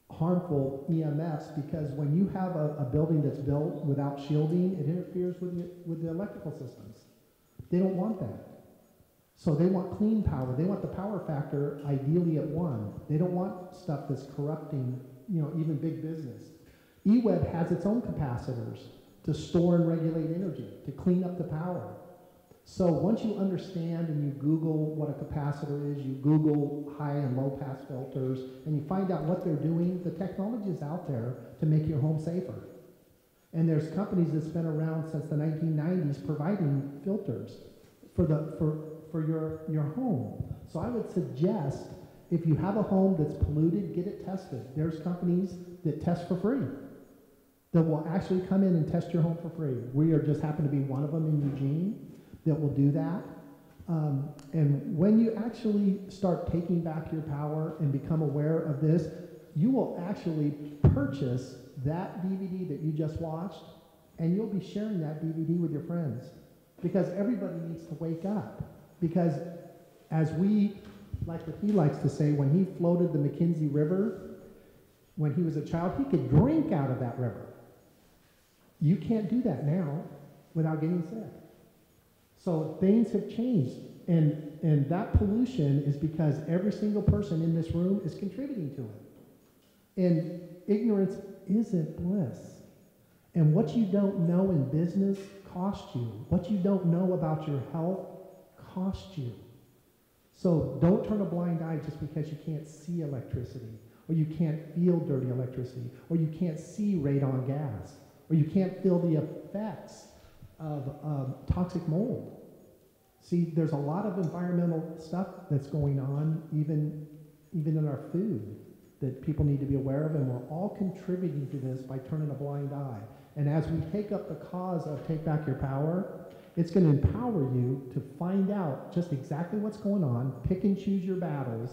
harmful EMFs, because when you have a building that's built without shielding, it interferes with the electrical systems. They don't want that. So they want clean power. They want the power factor ideally at 1. They don't want stuff that's corrupting, even big business. eWeb has its own capacitors to store and regulate energy, to clean up the power. So once you understand and you Google what a capacitor is, you Google high and low pass filters, and you find out what they're doing, the technology is out there to make your home safer. And there's companies that's been around since the 1990s providing filters for your home. So I would suggest, if you have a home that's polluted, get it tested. There's companies that test for free, that will actually come in and test your home for free. We just happen to be one of them in Eugene that will do that. And when you actually start taking back your power and become aware of this, you will actually purchase that DVD that you just watched, and you'll be sharing that DVD with your friends, because everybody needs to wake up. Because as like what he likes to say, when he floated the McKenzie River, when he was a child, he could drink out of that river. You can't do that now without getting sick. So things have changed, and that pollution is because every single person in this room is contributing to it. And ignorance isn't bliss. And what you don't know in business costs you. What you don't know about your health costs you. So don't turn a blind eye just because you can't see electricity, or you can't feel dirty electricity, or you can't see radon gas, or you can't feel the effects of toxic mold. See, there's a lot of environmental stuff that's going on, even in our food, that people need to be aware of, and we're all contributing to this by turning a blind eye. And as we take up the cause of Take Back Your Power, it's going to empower you to find out just exactly what's going on, pick and choose your battles,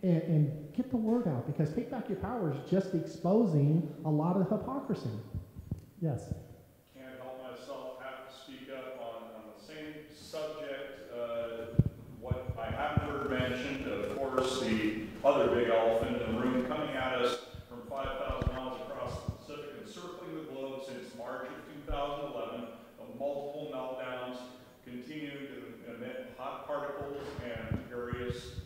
and get the word out, because Take Back Your Power is just exposing a lot of hypocrisy. Yes? Can't help myself, have to speak up on the same subject. What I haven't heard mentioned, of course, the other big elephant in the room coming at us from 5,000 miles across the Pacific and circling the globe since March of 2011, of multiple meltdowns, continuing to emit hot particles and various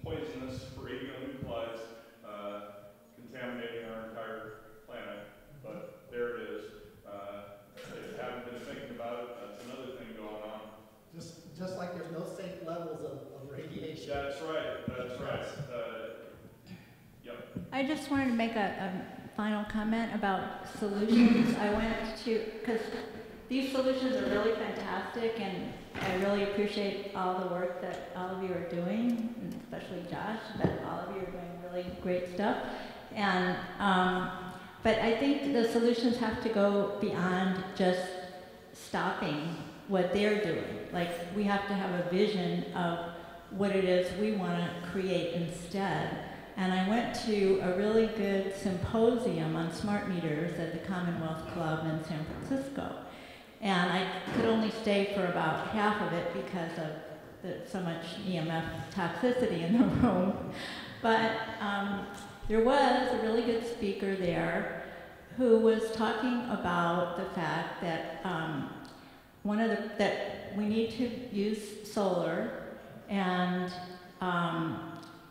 poisonous radionuclides, contaminating our entire planet. But there it is. If you haven't been thinking about it, that's another thing going on. Just like there's no safe levels of radiation. That's right. That's right. Yep. I just wanted to make a final comment about solutions. I went to, because these solutions are really fantastic, and I really appreciate all the work that all of you are doing, and especially Josh, but all of you are doing really great stuff. And but I think the solutions have to go beyond just stopping what they're doing. Like, we have to have a vision of what it is we want to create instead. And I went to a really good symposium on smart meters at the Commonwealth Club in San Francisco. And I could only stay for about half of it because of so much EMF toxicity in the room. But there was a really good speaker there who was talking about the fact that that we need to use solar, and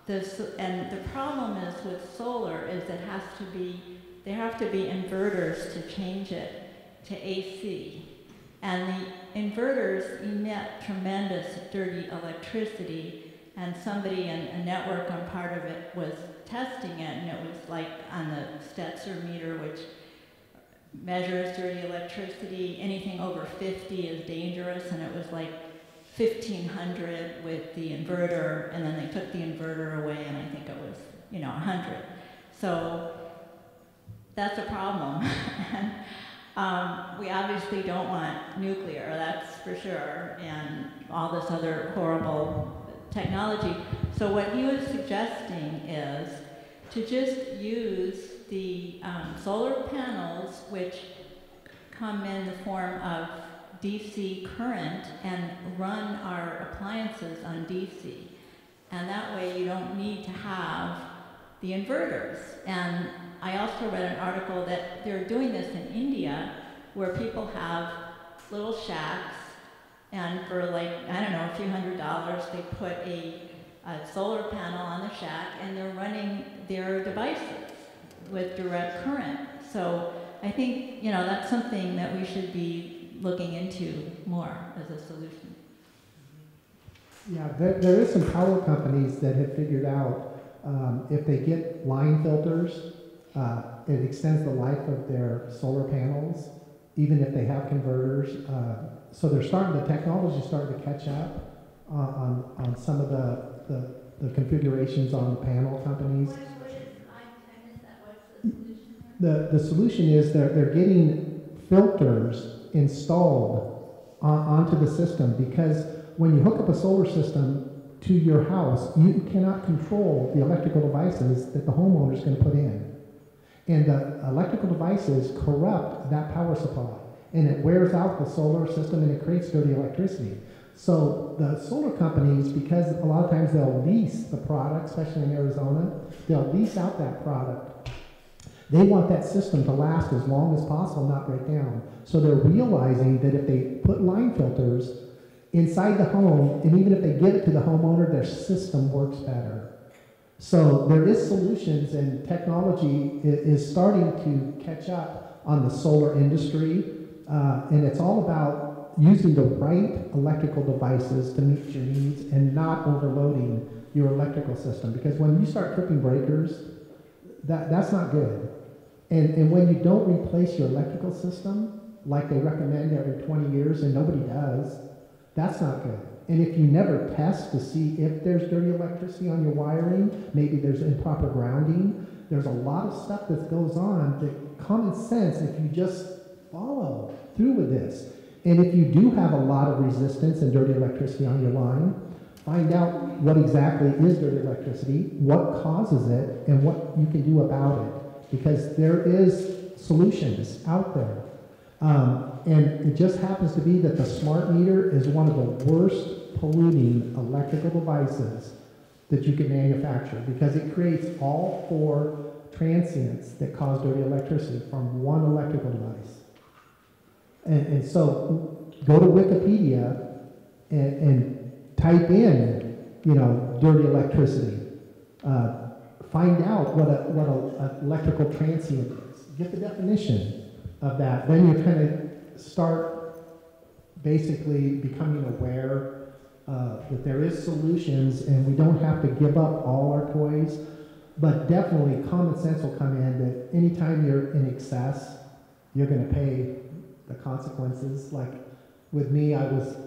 the problem is with solar is there have to be inverters to change it to AC. And the inverters emit tremendous dirty electricity, and somebody in a network on part of it was testing it, and it was like on the Stetzer meter, which measures dirty electricity. Anything over 50 is dangerous, and it was like 1,500 with the inverter, and then they took the inverter away, and I think it was, 100. So that's a problem. And we obviously don't want nuclear, that's for sure, and all this other horrible technology. So what he was suggesting is to just use the solar panels, which come in the form of DC current, and run our appliances on DC. And that way you don't need to have the inverters. And I also read an article that they're doing this in India, where people have little shacks, and for a few $100s, they put a solar panel on the shack, and they're running their devices with direct current. So I think, that's something that we should be looking into more as a solution. Yeah, there is some power companies that have figured out if they get line filters, it extends the life of their solar panels, even if they have converters. So the technology's starting to catch up on some of the configurations on the panel companies. I missed that. What's the solution there? The solution is they're getting filters installed onto the system, because when you hook up a solar system to your house, you cannot control the electrical devices that the homeowner is going to put in. And the electrical devices corrupt that power supply, and it wears out the solar system, and it creates dirty electricity. So the solar companies, because a lot of times they'll lease the product, especially in Arizona, they'll lease out that product. They want that system to last as long as possible, not break down. So they're realizing that if they put line filters inside the home, and even if they give it to the homeowner, their system works better. So there is solutions, and technology is starting to catch up on the solar industry, and it's all about using the right electrical devices to meet your needs and not overloading your electrical system. Because when you start tripping breakers, that's not good. And when you don't replace your electrical system, like they recommend every 20 years and nobody does, that's not good. And if you never test to see if there's dirty electricity on your wiring, maybe there's improper grounding, there's a lot of stuff that goes on that common sense, if you just follow through with this. And if you do have a lot of resistance and dirty electricity on your line, find out what exactly is dirty electricity, what causes it, and what you can do about it. Because there is solutions out there. And it just happens to be that the smart meter is one of the worst polluting electrical devices that you can manufacture, because it creates all 4 transients that cause dirty electricity from one electrical device. And so go to Wikipedia and type in, dirty electricity. Find out what an electrical transient is. Get the definition of that. Then you kind of start basically becoming aware that there is solutions, and we don't have to give up all our toys. But definitely common sense will come in that anytime you're in excess, you're going to pay the consequences. Like with me, I was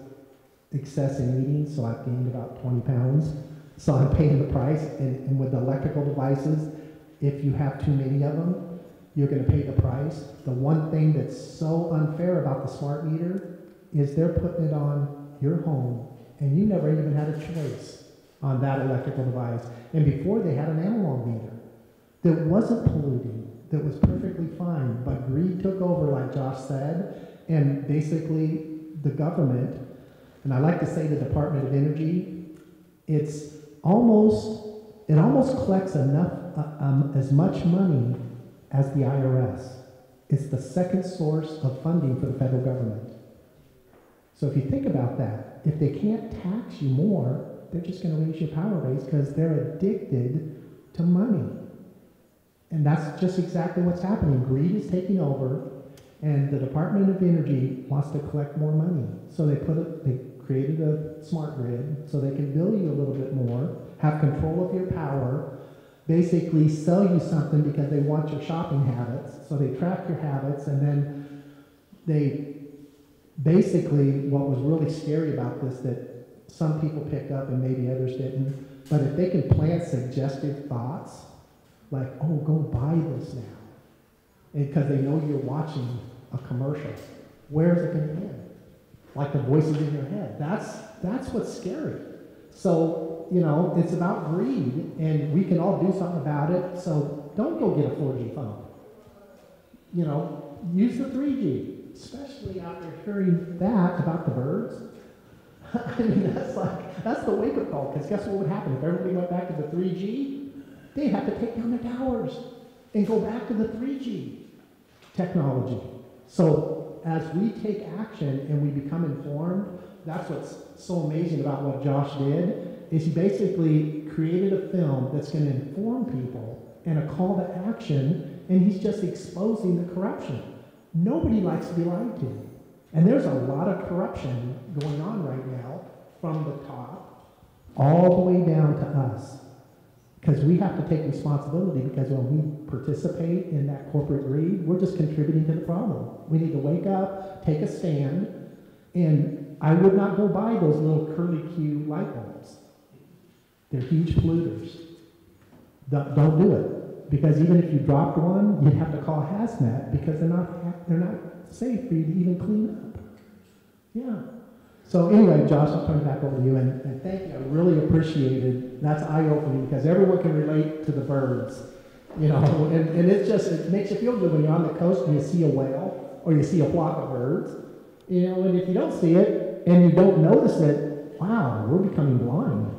excess in eating, so I've gained about 20 pounds. So I'm paying the price. And with the electrical devices, if you have too many of them, you're going to pay the price. The one thing that's so unfair about the smart meter is they're putting it on your home, and you never even had a choice on that electrical device. And before, they had an analog meter that wasn't polluting, that was perfectly fine, but greed took over, like Josh said, and basically the government, and I like to say the Department of Energy, it almost collects enough, as much money as the IRS. It's the second source of funding for the federal government. So if you think about that, if they can't tax you more, they're just going to raise your power rates because they're addicted to money. And that's just exactly what's happening. Greed is taking over, and the Department of Energy wants to collect more money. So they created a smart grid so they can bill you a little bit more, have control of your power, basically sell you something because they want your shopping habits. So they track your habits, and then they basically, what was really scary about this that some people picked up and maybe others didn't, but if they can plant suggestive thoughts, like, oh, go buy this now, because they know you're watching a commercial, where's it going to end? Like the voices in your head. That's what's scary. So, it's about greed, and we can all do something about it, so don't go get a 4G phone. Use the 3G, especially after hearing that about the birds. I mean, that's the wake-up call, because guess what would happen? If everybody went back to the 3G, they'd have to take down their towers and go back to the 3G technology. So as we take action and we become informed, that's what's so amazing about what Josh did, is he basically created a film that's going to inform people and a call to action, and he's just exposing the corruption. Nobody likes to be lied to. And there's a lot of corruption going on right now from the top all the way down to us. Because we have to take responsibility, because when we participate in that corporate greed, we're just contributing to the problem. We need to wake up, take a stand, and I would not go buy those little curly Q light bulbs. They're huge polluters. Don't do it. Because even if you dropped one, you'd have to call hazmat, because they're not safe for you to even clean up. Yeah. So anyway, Josh, I'll turn it back over to you, and thank you. I really appreciated. That's eye-opening, because everyone can relate to the birds, and it makes you feel good when you're on the coast and you see a whale or you see a flock of birds, and if you don't see it and you don't notice it, wow, we're becoming blind.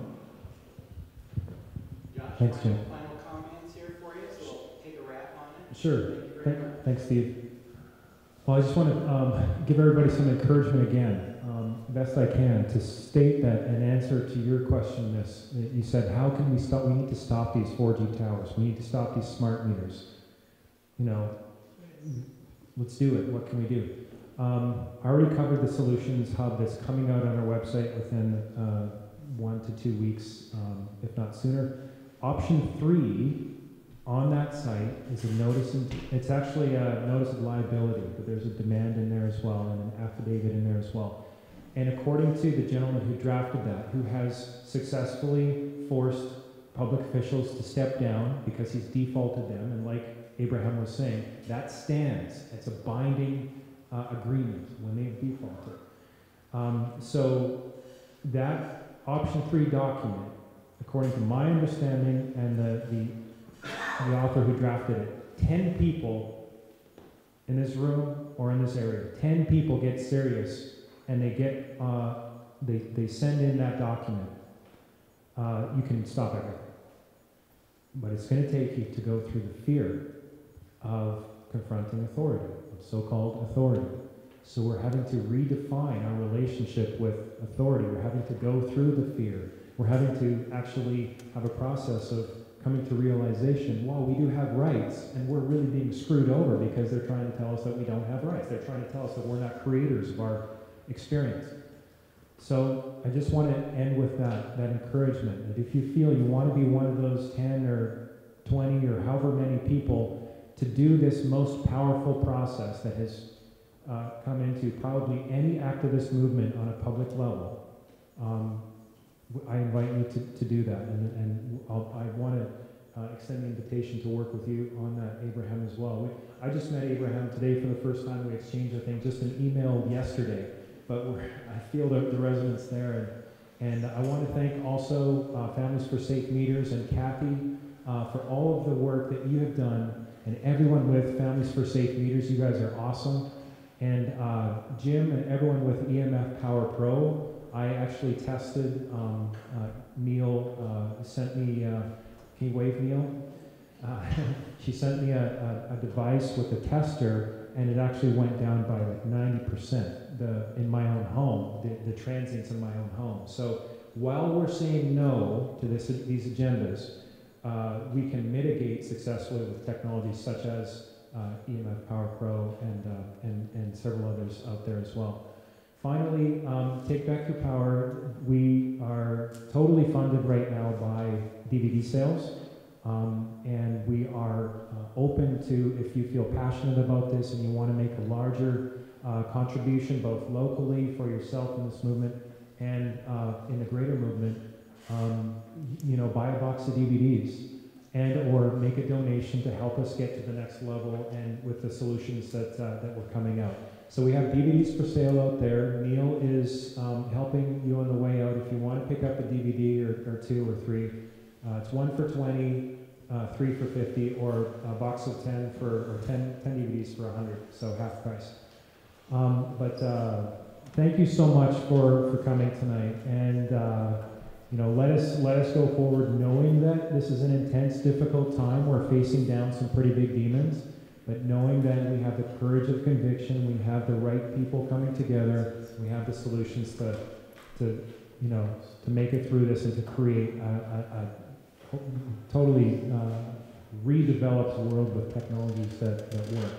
Josh, thanks, Jim. Final comments here for you, so we'll take a wrap on it. Sure. Thank you very much. Thanks, Steve. Well, I just want to give everybody some encouragement again, best I can, to state that an answer to your question, you said, how can we stop? We need to stop these 4G towers. We need to stop these smart meters. Let's do it. What can we do? I already covered the solutions hub that's coming out on our website within 1 to 2 weeks, if not sooner. Option 3 On that site is a notice, it's actually a notice of liability, but there's a demand in there as well and an affidavit in there as well. And according to the gentleman who drafted that, who has successfully forced public officials to step down because he's defaulted them, and like Abraham was saying, that stands. It's a binding agreement when they've defaulted. So that option 3 document, according to my understanding and the author who drafted it, 10 people in this room or in this area, 10 people get serious and they get, they send in that document. You can stop everything. But it's going to take you to go through the fear of confronting authority, of so-called authority. So we're having to redefine our relationship with authority. We're having to go through the fear. We're having to actually have a process of coming to realization, wow, we do have rights, and we're really being screwed over because they're trying to tell us that we don't have rights. They're trying to tell us that we're not creators of our experience. So I just want to end with that encouragement, that if you feel you want to be one of those 10 or 20 or however many people to do this most powerful process that has come into probably any activist movement on a public level, I invite you to do that, and I want to extend the invitation to work with you on that, Abraham, as well. I just met Abraham today for the first time. We exchanged, I think, just an email yesterday, but I feel the resonance there, and I want to thank also Families for Safe Meters and Kathy for all of the work that you have done, and everyone with Families for Safe Meters. You guys are awesome, and Jim and everyone with EMF Power Pro. I actually tested, Neil sent me, can you wave, Neil? She sent me a device with a tester, and it actually went down by like 90% in my own home, the transients in my own home. So while we're saying no to these agendas, we can mitigate successfully with technologies such as EMF Power Pro and several others out there as well. Finally, Take Back Your Power. We are totally funded right now by DVD sales, and we are open to, if you feel passionate about this and you want to make a larger contribution, both locally for yourself in this movement and in the greater movement, buy a box of DVDs and or make a donation to help us get to the next level and with the solutions that we're coming out. So we have DVDs for sale out there. Neil is helping you on the way out. If you want to pick up a DVD or 2 or 3, it's 1 for 20, 3 for 50, or a box of 10 DVDs for 100, so half price. Thank you so much for coming tonight, and let us go forward knowing that this is an intense, difficult time. We're facing down some pretty big demons. But knowing that we have the courage of conviction, we have the right people coming together, we have the solutions to make it through this and to create a totally redeveloped world with technologies that work.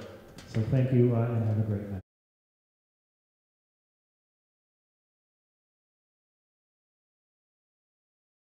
So thank you and have a great night.